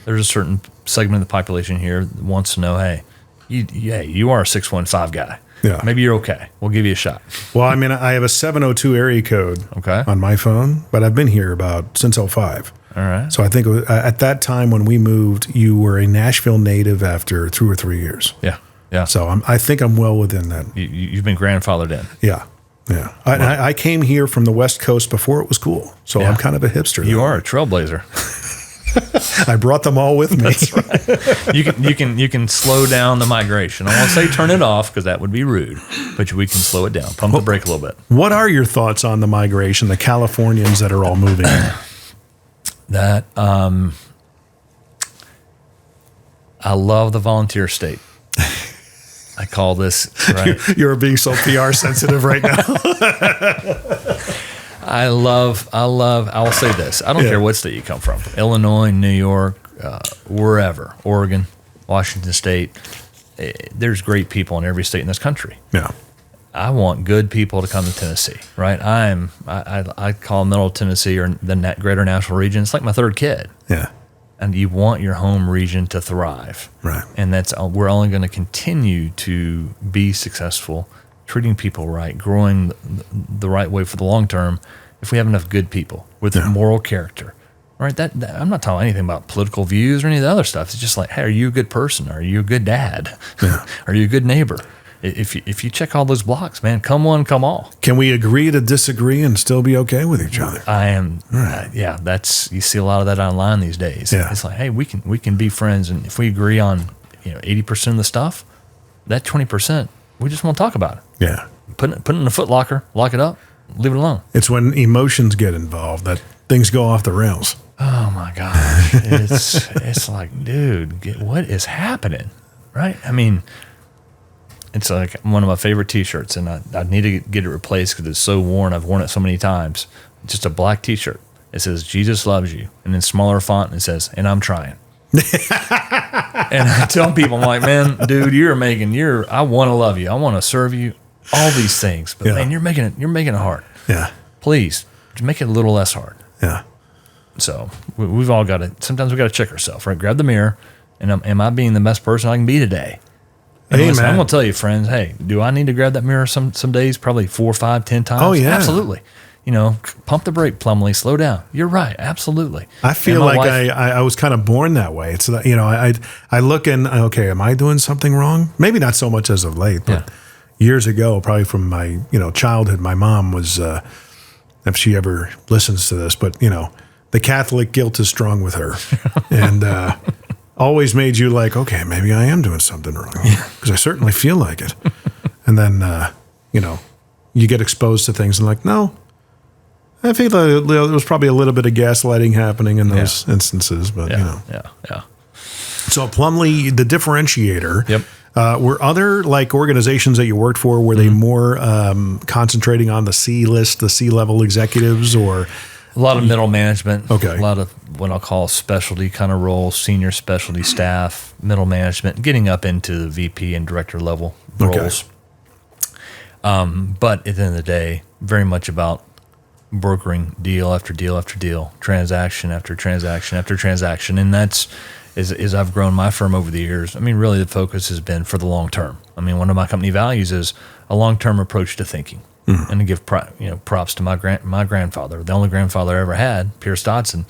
Speaker 3: there's a certain segment of the population here that wants to know, hey, you are a 615 guy.
Speaker 2: Yeah.
Speaker 3: Maybe you're okay. We'll give you a shot.
Speaker 2: Well, I have a 702 area code on my phone, but I've been here since 05.
Speaker 3: All right.
Speaker 2: So I think at that time when we moved, you were a Nashville native after 2 or 3 years.
Speaker 3: Yeah. Yeah.
Speaker 2: So I think I'm well within that.
Speaker 3: You've been grandfathered in.
Speaker 2: Yeah. Yeah. I came here from the West Coast before it was cool. So I'm kind of a hipster.
Speaker 3: You are a trailblazer.
Speaker 2: I brought them all with me.
Speaker 3: That's right. You can slow down the migration. I won't say turn it off because that would be rude, but we can slow it down. Pump the brake a little bit.
Speaker 2: What are your thoughts on the migration, the Californians that are all moving?
Speaker 3: That I love the volunteer state. I call this right.
Speaker 2: You're being so PR sensitive right now.
Speaker 3: I will say this. I don't care what state you come from. Illinois, New York, wherever, Oregon, Washington State. There's great people in every state in this country.
Speaker 2: Yeah.
Speaker 3: I want good people to come to Tennessee, right? I call Middle Tennessee or the greater Nashville region. It's like my third kid.
Speaker 2: Yeah.
Speaker 3: And you want your home region to thrive.
Speaker 2: Right.
Speaker 3: And we're only going to continue to be successful, treating people right, growing the right way for the long term if we have enough good people with moral character. Right? That I'm not talking anything about political views or any of the other stuff. It's just like, hey, are you a good person? Are you a good dad?
Speaker 2: Yeah.
Speaker 3: Are you a good neighbor? If you check all those blocks, man, come one, come all.
Speaker 2: Can we agree to disagree and still be okay with each other?
Speaker 3: I am. Right. You see a lot of that online these days.
Speaker 2: Yeah.
Speaker 3: It's like, hey, we can be friends, and if we agree on 80% of the stuff, that 20%, we just won't talk about it.
Speaker 2: Yeah.
Speaker 3: Put it in the foot locker, lock it up, leave it alone.
Speaker 2: It's when emotions get involved that things go off the rails.
Speaker 3: Oh my gosh, it's like, dude, what is happening? Right? I mean. It's like one of my favorite T-shirts, and I need to get it replaced because it's so worn. I've worn it so many times. It's just a black T-shirt. It says, Jesus loves you. And in smaller font, it says, and I'm trying. And I tell people, I'm like, man, dude, I want to love you. I want to serve you, all these things. But man, you're making it hard.
Speaker 2: Yeah.
Speaker 3: Please, make it a little less hard.
Speaker 2: Yeah.
Speaker 3: So we've all got to, sometimes we got to check ourselves, right? Grab the mirror, and am I being the best person I can be today? Hey, listen, I'm going to tell you, friends, hey, do I need to grab that mirror some days? Probably 4, 5, 10 times?
Speaker 2: Oh, yeah.
Speaker 3: Absolutely. Pump the brake, Plumlee, slow down. You're right. Absolutely.
Speaker 2: I feel like I was kind of born that way. It's, I look and, okay, am I doing something wrong? Maybe not so much as of late, but years ago, probably from my, childhood, my mom was, if she ever listens to this, but, the Catholic guilt is strong with her, and always made you like, okay, maybe I am doing something wrong because I certainly feel like it. And then you get exposed to things and like, no, I think there was probably a little bit of gaslighting happening in those instances, but
Speaker 3: Yeah.
Speaker 2: So Plumlee, the differentiator.
Speaker 3: Yep.
Speaker 2: Were other like organizations that you worked for, were they more concentrating on the C-list, the C-level executives, or
Speaker 3: a lot of middle management?
Speaker 2: Okay.
Speaker 3: A lot of what I'll call specialty kind of roles, senior specialty staff, middle management, getting up into the VP and director level roles. But at the end of the day, very much about brokering deal after deal after deal, transaction after transaction after transaction. And that's, as I've grown my firm over the years, I mean, really the focus has been for the long term. I mean, one of my company values is a long-term approach to thinking. And to give props to my grandfather, the only grandfather I ever had, Pierce Dodson,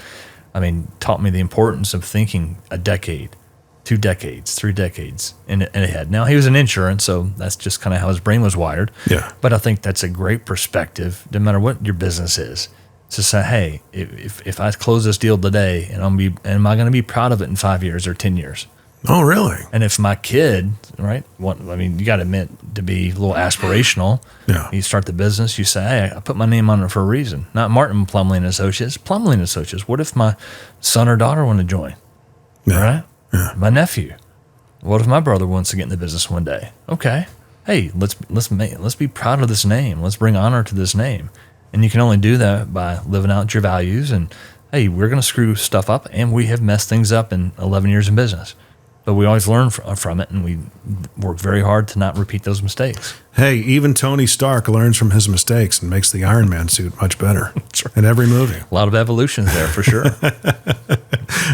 Speaker 3: I mean, taught me the importance of thinking a decade, 2 decades, 3 decades ahead. Now, he was in insurance, so that's just kind of how his brain was wired.
Speaker 2: Yeah.
Speaker 3: But I think that's a great perspective, no matter what your business is, to say, hey, if I close this deal today, and am I going to be proud of it in 5 years or 10 years?
Speaker 2: Oh, really?
Speaker 3: And if my kid, right, you got to admit to be a little aspirational.
Speaker 2: Yeah.
Speaker 3: You start the business, you say, hey, I put my name on it for a reason. Not Martin Plumlee Associates, Plumlee Associates. What if my son or daughter want to join?
Speaker 2: Yeah.
Speaker 3: Right?
Speaker 2: Yeah.
Speaker 3: My nephew. What if my brother wants to get in the business one day? Okay. Hey, let's be proud of this name. Let's bring honor to this name. And you can only do that by living out your values. And hey, we're going to screw stuff up, and we have messed things up in 11 years in business. But we always learn from it, and we work very hard to not repeat those mistakes.
Speaker 2: Hey, even Tony Stark learns from his mistakes and makes the Iron Man suit much better in every movie.
Speaker 3: A lot of evolutions there, for sure.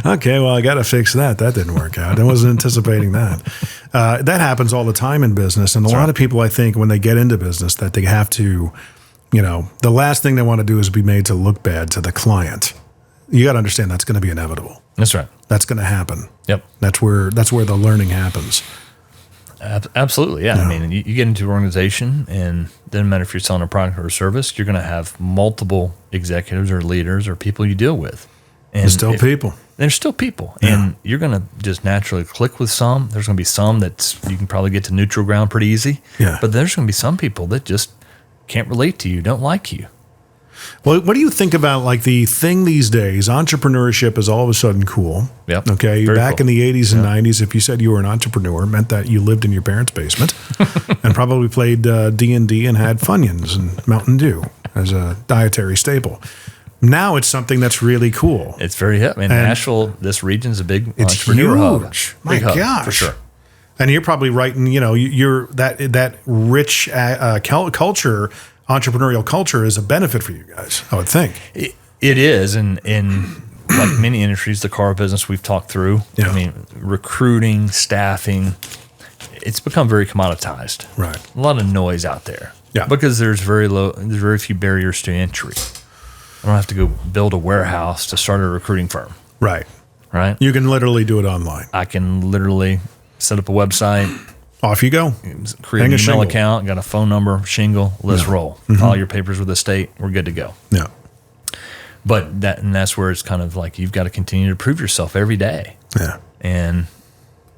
Speaker 2: Okay, well, I got to fix that. That didn't work out. I wasn't anticipating that. That happens all the time in business. And a lot of people, I think, when they get into business, that they have to, the last thing they want to do is be made to look bad to the client. You got to understand that's going to be inevitable.
Speaker 3: That's right.
Speaker 2: That's going to happen.
Speaker 3: Yep.
Speaker 2: That's where the learning happens.
Speaker 3: Absolutely, yeah. I mean, you get into an organization, and it doesn't matter if you're selling a product or a service, you're going to have multiple executives or leaders or people you deal with. And
Speaker 2: There's still people.
Speaker 3: There's still people.
Speaker 2: Yeah.
Speaker 3: And you're going to just naturally click with some. There's going to be some you can probably get to neutral ground pretty easy.
Speaker 2: Yeah.
Speaker 3: But there's going to be some people that just can't relate to you, don't like you.
Speaker 2: Well, what do you think about like the thing these days? Entrepreneurship is all of a sudden cool.
Speaker 3: Yep.
Speaker 2: Okay.
Speaker 3: Very
Speaker 2: Back
Speaker 3: cool.
Speaker 2: in the 80s and 90s, if you said you were an entrepreneur, it meant that you lived in your parents' basement and probably played D&D and had Funyuns and Mountain Dew as a dietary staple. Now it's something that's really cool.
Speaker 3: It's very hip. And Nashville, this region's a big
Speaker 2: It's
Speaker 3: entrepreneur
Speaker 2: huge.
Speaker 3: hub.
Speaker 2: My
Speaker 3: Big hub,
Speaker 2: gosh.
Speaker 3: for sure.
Speaker 2: And you're probably writing, you're that rich culture, entrepreneurial culture is a benefit for you guys, I would think.
Speaker 3: It is, and in like many industries, the car business we've talked through.
Speaker 2: Yeah.
Speaker 3: I mean, recruiting, staffing, it's become very commoditized.
Speaker 2: Right.
Speaker 3: A lot of noise out there.
Speaker 2: Yeah.
Speaker 3: Because there's very few barriers to entry. I don't have to go build a warehouse to start a recruiting firm.
Speaker 2: Right.
Speaker 3: Right.
Speaker 2: You can literally do it online.
Speaker 3: I can literally set up a website,
Speaker 2: Off you go.
Speaker 3: create
Speaker 2: Hang
Speaker 3: an
Speaker 2: a
Speaker 3: email
Speaker 2: shingle.
Speaker 3: account, got a phone number, shingle, let's roll. File your papers with the state, we're good to go.
Speaker 2: Yeah.
Speaker 3: But that's where it's kind of like you've got to continue to prove yourself every day.
Speaker 2: Yeah.
Speaker 3: And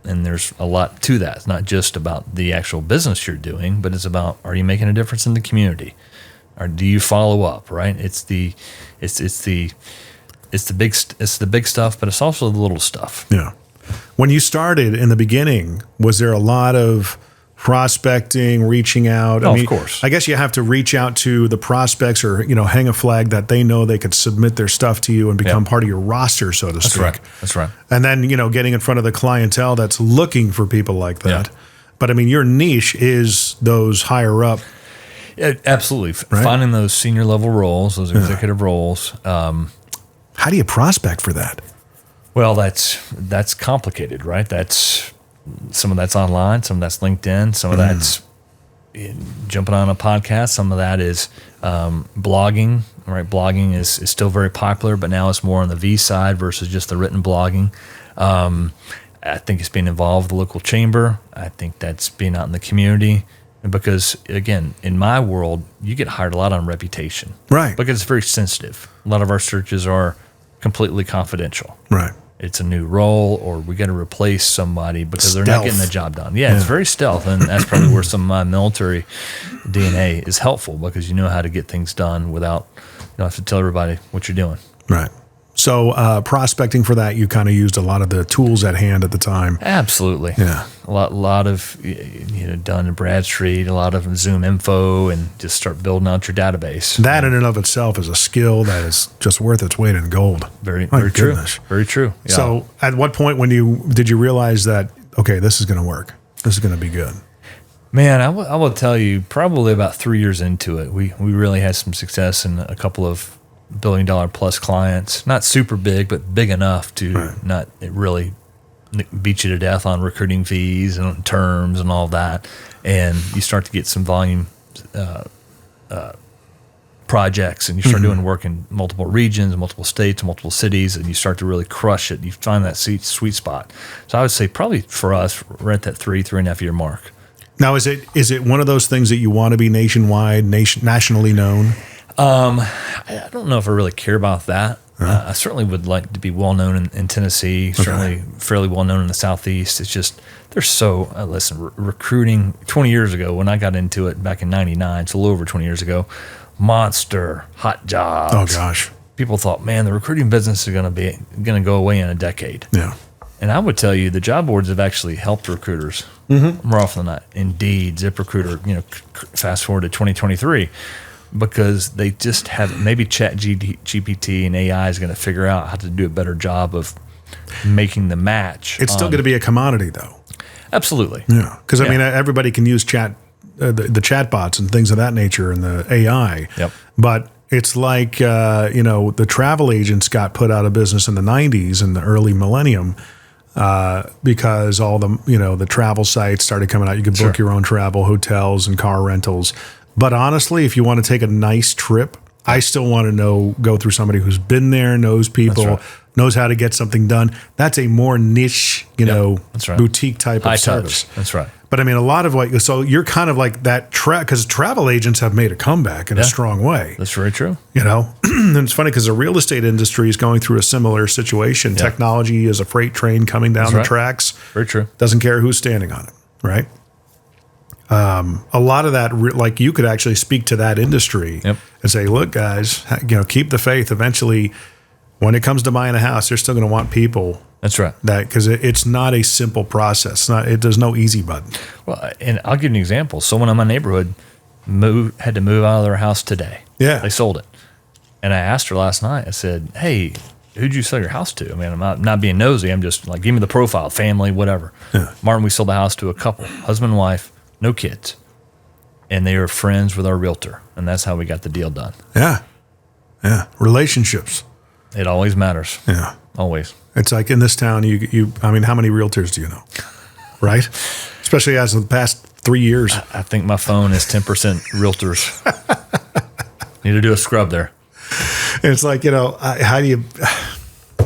Speaker 3: there's a lot to that. It's not just about the actual business you're doing, but it's about, are you making a difference in the community? Or do you follow up, right? It's the big stuff, but it's also the little stuff.
Speaker 2: Yeah. When you started in the beginning, was there a lot of prospecting, reaching out?
Speaker 3: Oh, of course.
Speaker 2: I guess you have to reach out to the prospects or, hang a flag that they know they could submit their stuff to you and become part of your roster, so to
Speaker 3: That's
Speaker 2: speak.
Speaker 3: right. That's right.
Speaker 2: And then, getting in front of the clientele that's looking for people like that.
Speaker 3: Yeah.
Speaker 2: But I mean, your niche is those higher up.
Speaker 3: Yeah, absolutely.
Speaker 2: Right?
Speaker 3: Finding those senior level roles, those executive roles.
Speaker 2: How do you prospect for that?
Speaker 3: Well, that's complicated, right? Some of that's online, some of that's LinkedIn, some of that's jumping on a podcast, some of that is blogging, right? Blogging is still very popular, but now it's more on the V side versus just the written blogging. I think it's being involved with the local chamber. I think that's being out in the community. Because, again, in my world, you get hired a lot on reputation.
Speaker 2: Right.
Speaker 3: Because it's very sensitive. A lot of our searches are completely confidential.
Speaker 2: Right.
Speaker 3: It's a new role, or we got to replace somebody because they're not
Speaker 2: Stealth.
Speaker 3: getting the job done. Yeah, it's very stealth, and that's probably where some of my military DNA is helpful, because you know how to get things done without, you don't have to tell everybody what you're doing.
Speaker 2: Right. So prospecting for that, you kind of used a lot of the tools at hand at the time.
Speaker 3: Absolutely.
Speaker 2: Yeah.
Speaker 3: A lot of, done in Bradstreet, a lot of Zoom info, and just start building out your database.
Speaker 2: That in and of itself is a skill that is just worth its weight in gold.
Speaker 3: Very
Speaker 2: My
Speaker 3: true.
Speaker 2: goodness.
Speaker 3: Very true. Yeah.
Speaker 2: So at what point did you realize that, okay, this is going to work? This is going to be good?
Speaker 3: Man, I will tell you, probably about 3 years into it, we really had some success in a couple of $1 billion plus clients. Not super big, but big enough to not really beat you to death on recruiting fees and terms and all that. And you start to get some volume projects, and you start doing work in multiple regions, multiple states, multiple cities, and you start to really crush it. You find that sweet spot. So I would say probably for us, we're at that 3.5 year mark.
Speaker 2: Now, is it one of those things that you want to be nationwide, nationally known?
Speaker 3: I don't know if I really care about that. I certainly would like to be well known in Tennessee, certainly fairly well known in the Southeast. It's just, there's so, recruiting 20 years ago when I got into it back in 99, so a little over 20 years ago, monster, hot jobs.
Speaker 2: Oh, gosh.
Speaker 3: People thought, man, the recruiting business is going to go away in a decade.
Speaker 2: Yeah.
Speaker 3: And I would tell you, the job boards have actually helped recruiters more often than not. Indeed, ZipRecruiter, fast forward to 2023, because they just have, maybe GPT and AI is going to figure out how to do a better job of making the match.
Speaker 2: It's still going to be a commodity, though.
Speaker 3: Absolutely.
Speaker 2: Yeah. Because, I mean, everybody can use the chat bots and things of that nature and the AI.
Speaker 3: Yep.
Speaker 2: But it's like, the travel agents got put out of business in the 90s and the early millennium because all the travel sites started coming out. You could book your own travel, hotels and car rentals. But honestly, if you want to take a nice trip, I still want to go through somebody who's been there, knows people, knows how to get something done. That's a more niche, boutique type of service.
Speaker 3: That's right.
Speaker 2: But I mean, a lot of so you're kind of like that because travel agents have made a comeback in a strong way.
Speaker 3: That's very true.
Speaker 2: And it's funny because the real estate industry is going through a similar situation.
Speaker 3: Yeah.
Speaker 2: Technology is a freight train coming down the tracks.
Speaker 3: Very true.
Speaker 2: Doesn't care who's standing on it, right? A lot of that, you could actually speak to that industry and say, look, guys, keep the faith. Eventually, when it comes to buying a house, they're still going to want people.
Speaker 3: That's right.
Speaker 2: Because it's not a simple process. There's no easy button.
Speaker 3: Well, and I'll give you an example. Someone in my neighborhood had to move out of their house today.
Speaker 2: Yeah.
Speaker 3: They sold it. And I asked her last night, I said, hey, who'd you sell your house to? I mean, I'm not being nosy. I'm just like, give me the profile, family, whatever. Yeah. Martin, we sold the house to a couple, husband and wife, no kids. And they were friends with our realtor. And that's how we got the deal done. Yeah.
Speaker 2: Yeah. Relationships.
Speaker 3: It always matters.
Speaker 2: Yeah.
Speaker 3: Always.
Speaker 2: It's like in this town, I mean, how many realtors do you know? Right? Especially as of the past 3 years.
Speaker 3: I think my phone is 10% realtors. Need to do a scrub there.
Speaker 2: And it's like, how do you...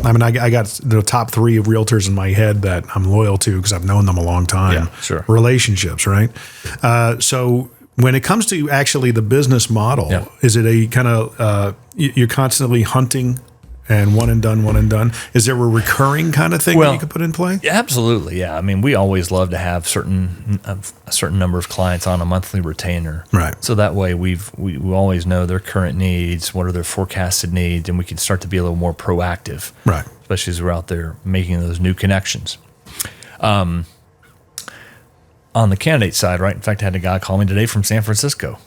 Speaker 2: I mean, I got the top 3 of realtors in my head that I'm loyal to because I've known them a long time.
Speaker 3: Yeah, sure.
Speaker 2: Relationships, right? So when it comes to actually the business model, is it a kind of, you're constantly hunting and one and done? Is there a recurring kind of thing that you could put in play?
Speaker 3: Absolutely, yeah. I mean, we always love to have a certain number of clients on a monthly retainer.
Speaker 2: Right.
Speaker 3: So that way we always know their current needs, what are their forecasted needs, and we can start to be a little more proactive.
Speaker 2: Right.
Speaker 3: Especially as we're out there making those new connections. On the candidate side, right? In fact, I had a guy call me today from San Francisco.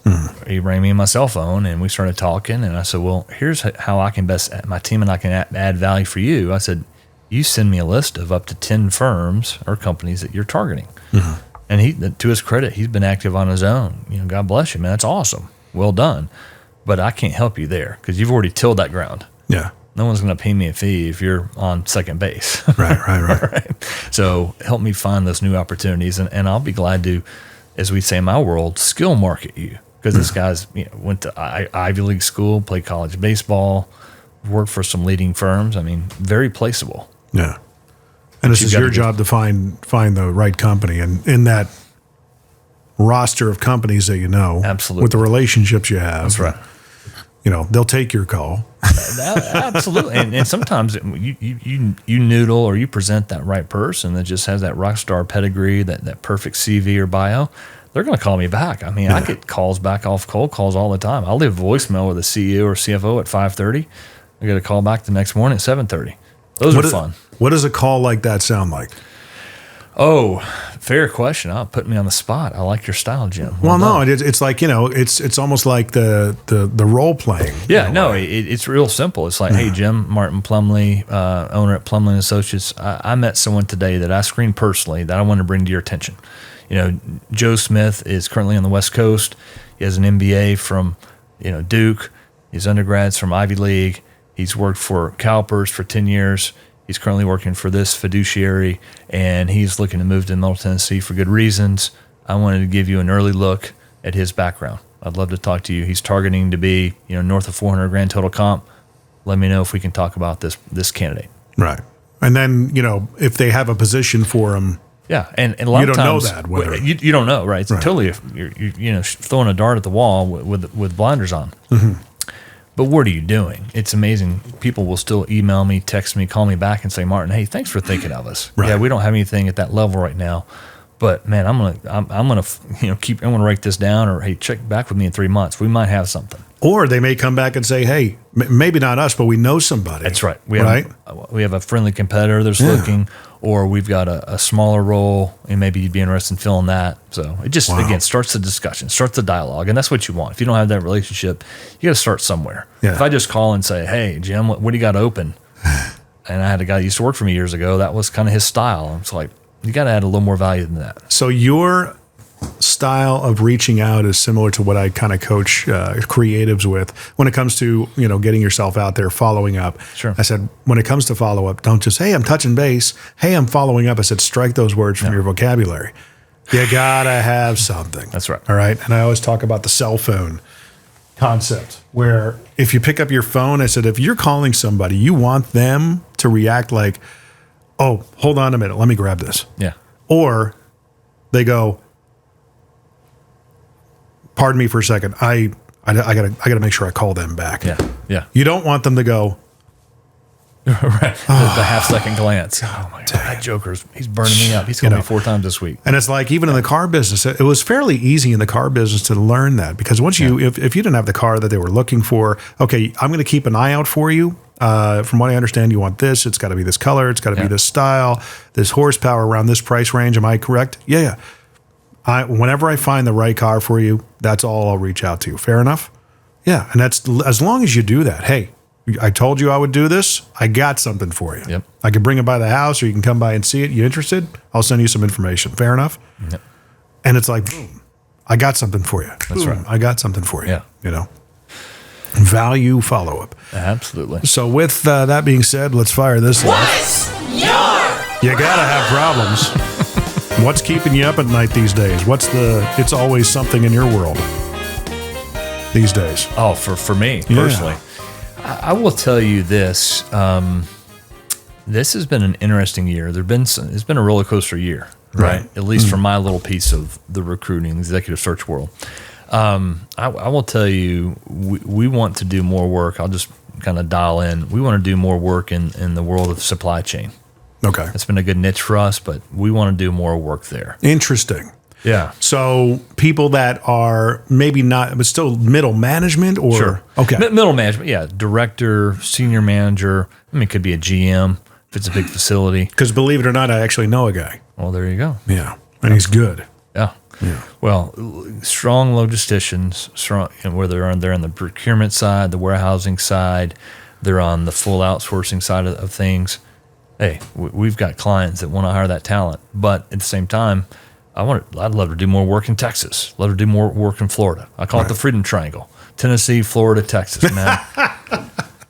Speaker 3: He rang me on my cell phone, and we started talking. And I said, well, here's how I can my team and I can add value for you. I said, you send me a list of up to 10 firms or companies that you're targeting. And he, to his credit, he's been active on his own. God bless you, man. That's awesome. Well done. But I can't help you there because you've already tilled that ground.
Speaker 2: Yeah.
Speaker 3: No one's going to pay me a fee if you're on second base.
Speaker 2: Right.
Speaker 3: So help me find those new opportunities, and I'll be glad to, as we say in my world, skill market you. Because this guy's went to Ivy League school, played college baseball, worked for some leading firms. I mean, very placeable.
Speaker 2: Yeah. And this is your job to find the right company, and in that roster of companies that
Speaker 3: Absolutely.
Speaker 2: with the relationships you have.
Speaker 3: That's right.
Speaker 2: They'll take your call.
Speaker 3: Absolutely. And sometimes you noodle or you present that right person that just has that rock star pedigree, that perfect CV or bio. They're going to call me back. I mean, I get calls back off cold calls all the time. I'll leave a voicemail with a CEO or CFO at 5:30. I get a call back the next morning at 7:30. Those are fun.
Speaker 2: What does a call like that sound like?
Speaker 3: Oh, fair question. Put me on the spot. I like your style, Jim.
Speaker 2: Well, no, it's like, it's almost like the role playing.
Speaker 3: Yeah, no, it's real simple. It's like, hey, Jim, Martin Plumlee, owner at Plumlee Associates. I met someone today that I screened personally that I want to bring to your attention. Joe Smith is currently on the West Coast. He has an MBA from, Duke. His undergrad's from Ivy League. He's worked for CalPERS for 10 years. He's currently working for this fiduciary, and he's looking to move to Middle Tennessee for good reasons. I wanted to give you an early look at his background. I'd love to talk to you. He's targeting to be, north of 400 grand total comp. Let me know if we can talk about this candidate.
Speaker 2: Right. And then, if they have a position for him.
Speaker 3: Yeah, and a lot of times
Speaker 2: you don't know that.
Speaker 3: You don't know, right? It's totally if you're throwing a dart at the wall with blinders on. Mm-hmm. But what are you doing? It's amazing. People will still email me, text me, call me back, and say, Martin, hey, thanks for thinking of us. Right. Yeah, we don't have anything at that level right now, but man, I'm gonna write this down, or hey, check back with me in 3 months. We might have something.
Speaker 2: Or they may come back and say, hey, maybe not us, but we know somebody.
Speaker 3: That's right. We have a friendly competitor that's looking, or we've got a smaller role, and maybe you'd be interested in filling that. So it just, again, starts the discussion, starts the dialogue, and that's what you want. If you don't have that relationship, you got to start somewhere. Yeah. If I just call and say, hey, Jim, what do you got open? And I had a guy that used to work for me years ago. That was kind of his style. It's like, you got to add a little more value than that.
Speaker 2: So your style of reaching out is similar to what I kind of coach creatives with when it comes to, getting yourself out there, following up.
Speaker 3: Sure.
Speaker 2: I said, when it comes to follow up, don't just, hey, I'm touching base. Hey, I'm following up. I said, strike those words from your vocabulary. You got to have something.
Speaker 3: That's right.
Speaker 2: All right. And I always talk about the cell phone concept where if you pick up your phone, I said, if you're calling somebody, you want them to react like, oh, hold on a minute. Let me grab this.
Speaker 3: Yeah.
Speaker 2: Or they go, pardon me for a second. I gotta make sure I call them back.
Speaker 3: Yeah.
Speaker 2: You don't want them to go.
Speaker 3: Right. The half-second glance. Oh my God, that joker's he's burning me up. He's going to me 4 times this week.
Speaker 2: And it's like even in the car business, it was fairly easy in the car business to learn that because once if you didn't have the car that they were looking for, okay, I'm going to keep an eye out for you. From what I understand, you want this. It's got to be this color. It's got to be this style, this horsepower around this price range. Am I correct? Yeah. Whenever I find the right car for you, that's all I'll reach out to. Fair enough? Yeah. And that's as long as you do that. Hey, I told you I would do this. I got something for you.
Speaker 3: Yep.
Speaker 2: I can bring it by the house or you can come by and see it. You interested? I'll send you some information. Fair enough?
Speaker 3: Yep.
Speaker 2: And it's like, boom, I got something for you.
Speaker 3: That's right.
Speaker 2: I got something for you.
Speaker 3: Yeah.
Speaker 2: Value follow-up.
Speaker 3: Absolutely.
Speaker 2: So with that being said, let's fire this
Speaker 5: What's your
Speaker 2: You got to have problems. What's keeping you up at night these days? It's always something in your world these days.
Speaker 3: Oh, for me personally, I will tell you this. This has been an interesting year. It's been a roller coaster year, right? At least for my little piece of the recruiting, executive search world. I will tell you, we want to do more work. I'll just kind of dial in. We want to do more work in the world of supply chain.
Speaker 2: Okay.
Speaker 3: It's been a good niche for us, but we want to do more work there.
Speaker 2: Interesting.
Speaker 3: Yeah.
Speaker 2: So people that are maybe not, but still middle management or?
Speaker 3: Sure.
Speaker 2: Okay.
Speaker 3: Middle management, yeah. Director, senior manager. I mean, it could be a GM if it's a big facility.
Speaker 2: Because believe it or not, I actually know a guy.
Speaker 3: Well, there you go.
Speaker 2: Yeah. And he's good.
Speaker 3: Yeah.
Speaker 2: Yeah.
Speaker 3: Well, strong logisticians, whether they're on the procurement side, the warehousing side, they're on the full outsourcing side of things. Hey, we've got clients that want to hire that talent, but at the same time, I'd love to do more work in Texas. Love to do more work in Florida. I call it the Freedom Triangle: Tennessee, Florida, Texas. Man,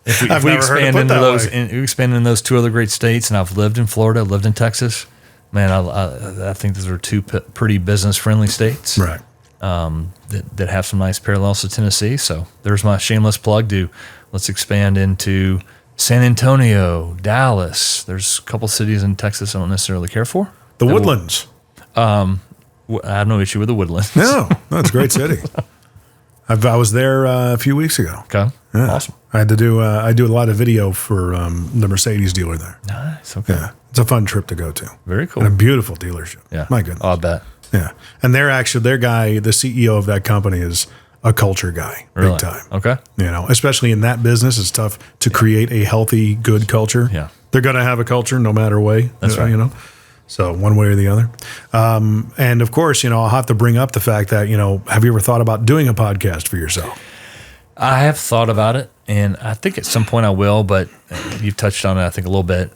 Speaker 3: if we expand into those 2 other great states, and I've lived in Florida, lived in Texas. Man, I think those are 2 pretty business-friendly states,
Speaker 2: right?
Speaker 3: That have some nice parallels to Tennessee. So there's my shameless plug to let's expand into San Antonio, Dallas. There's a couple cities in Texas I don't necessarily care for.
Speaker 2: The Woodlands.
Speaker 3: I have no issue with the Woodlands.
Speaker 2: No, it's a great city. I was there a few weeks ago.
Speaker 3: Okay,
Speaker 2: Yeah.
Speaker 3: Awesome.
Speaker 2: I do a lot of video for the Mercedes dealer there.
Speaker 3: Nice. Okay.
Speaker 2: Yeah, it's a fun trip to go to.
Speaker 3: Very cool.
Speaker 2: And a beautiful dealership.
Speaker 3: Yeah.
Speaker 2: My goodness.
Speaker 3: I'll bet.
Speaker 2: Yeah, and their guy, the CEO of that company, is a culture guy,
Speaker 3: Really?
Speaker 2: big time.
Speaker 3: Okay.
Speaker 2: Especially in that business, it's tough to create a healthy, good culture.
Speaker 3: Yeah.
Speaker 2: They're going to have a culture no matter way.
Speaker 3: That's right.
Speaker 2: So one way or the other. And of course, I'll have to bring up the fact that, have you ever thought about doing a podcast for yourself?
Speaker 3: I have thought about it, and I think at some point I will, but you've touched on it, I think, a little bit.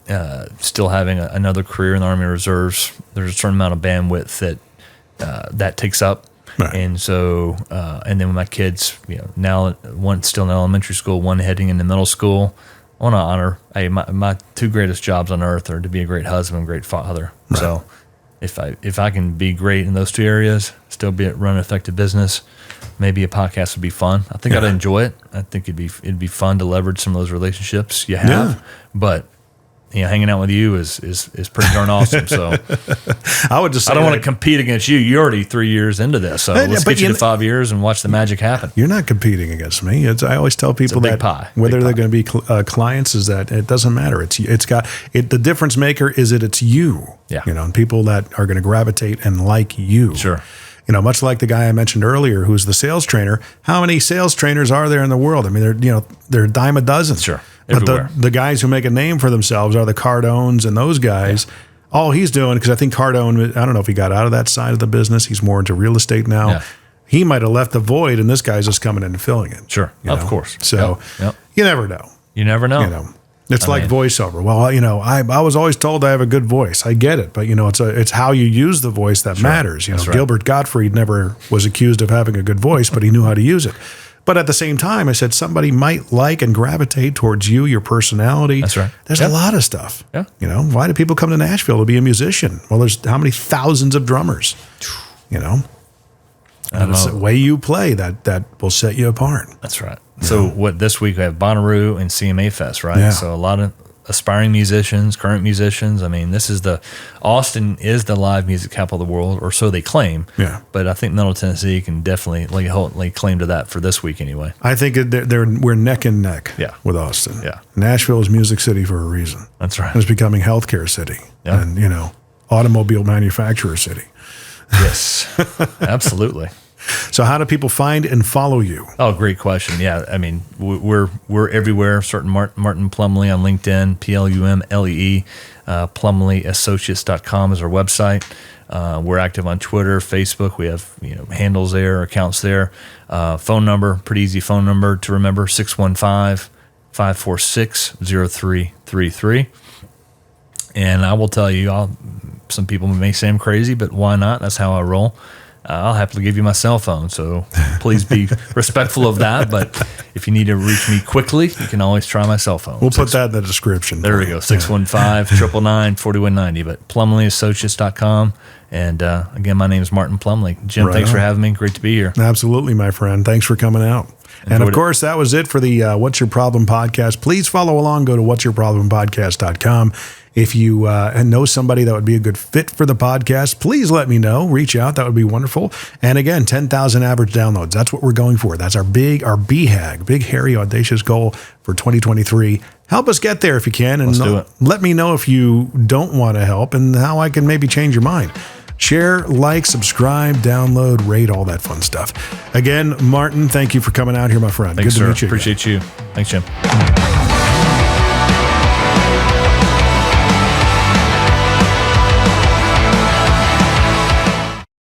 Speaker 3: Still having another career in the Army Reserves, there's a certain amount of bandwidth that takes up.
Speaker 2: Right.
Speaker 3: And so, and then with my kids, now one still in elementary school, one heading into middle school, I want to honor, my two greatest jobs on earth are to be a great husband, great father. Right. So if I can be great in those two areas, still run an effective business, maybe a podcast would be fun. I think I'd enjoy it. I think it'd be fun to leverage some of those relationships you have, but hanging out with you is pretty darn awesome. So
Speaker 2: I would just say
Speaker 3: I don't want to compete against you. You're already 3 years into this, so let's get you to 5 years and watch the magic happen.
Speaker 2: You're not competing against me. I always tell people that whether they're going to be clients is that it doesn't matter. The difference maker is that it's you.
Speaker 3: Yeah.
Speaker 2: And people that are going to gravitate and like you.
Speaker 3: Sure.
Speaker 2: Much like the guy I mentioned earlier, who's the sales trainer. How many sales trainers are there in the world? I mean, they're a dime a dozen.
Speaker 3: Sure.
Speaker 2: But the guys who make a name for themselves are the Cardones and those guys. Yeah. All he's doing, because I think Cardone, I don't know if he got out of that side of the business. He's more into real estate now. Yeah. He might have left the void, and this guy's just coming in and filling it.
Speaker 3: Sure, of course.
Speaker 2: So you never know.
Speaker 3: You never know.
Speaker 2: It's like voiceover. Well, I was always told I have a good voice. I get it, but it's how you use the voice that matters. Right. Gilbert Gottfried never was accused of having a good voice, but he knew how to use it. But at the same time, I said somebody might like and gravitate towards you, your personality.
Speaker 3: That's right.
Speaker 2: There's a lot of stuff.
Speaker 3: Yeah.
Speaker 2: Why do people come to Nashville to be a musician? Well, there's how many thousands of drummers? And it's the way you play that will set you apart.
Speaker 3: That's right. So this week we have Bonnaroo and CMA Fest, right? Yeah. So a lot of aspiring musicians, current musicians. I mean, Austin is the live music capital of the world, or so they claim.
Speaker 2: Yeah.
Speaker 3: But I think Middle Tennessee can definitely lay claim to that for this week anyway.
Speaker 2: I think we're neck and neck with Austin.
Speaker 3: Yeah.
Speaker 2: Nashville is music city for a reason.
Speaker 3: That's right.
Speaker 2: It's becoming healthcare city and, automobile manufacturer city.
Speaker 3: Yes, absolutely.
Speaker 2: So how do people find and follow you?
Speaker 3: Oh, great question. Yeah, I mean, we're everywhere. Martin Plumlee on LinkedIn, Plumlee. PlumleeAssociates.com is our website. We're active on Twitter, Facebook. We have handles there, accounts there. Phone number, pretty easy phone number to remember, 615-546-0333. And I will tell you, some people may say I'm crazy, but why not? That's how I roll. I'll happily give you my cell phone, so please be respectful of that. But if you need to reach me quickly, you can always try my cell phone.
Speaker 2: We'll put that in the description.
Speaker 3: There we go, 615-999-4190. But PlumleeAssociates.com. And again, my name is Martin Plumlee. Jim, thanks for having me. Great to be here.
Speaker 2: Absolutely, my friend. Thanks for coming out. And of course, that was it for the What's Your Problem podcast. Please follow along. Go to what'syourproblempodcast.com. If you know somebody that would be a good fit for the podcast, please let me know. Reach out. That would be wonderful. And again, 10,000 average downloads. That's what we're going for. That's our BHAG, big, hairy, audacious goal for 2023. Help us get there if you can. And
Speaker 3: let's do it.
Speaker 2: Let me know if you don't want to help and how I can maybe change your mind. Share, like, subscribe, download, rate, all that fun stuff. Again, Martin, thank you for coming out here, my friend.
Speaker 3: Thanks,
Speaker 2: Good to
Speaker 3: sir.
Speaker 2: meet you.
Speaker 3: Appreciate you. Thanks, Jim.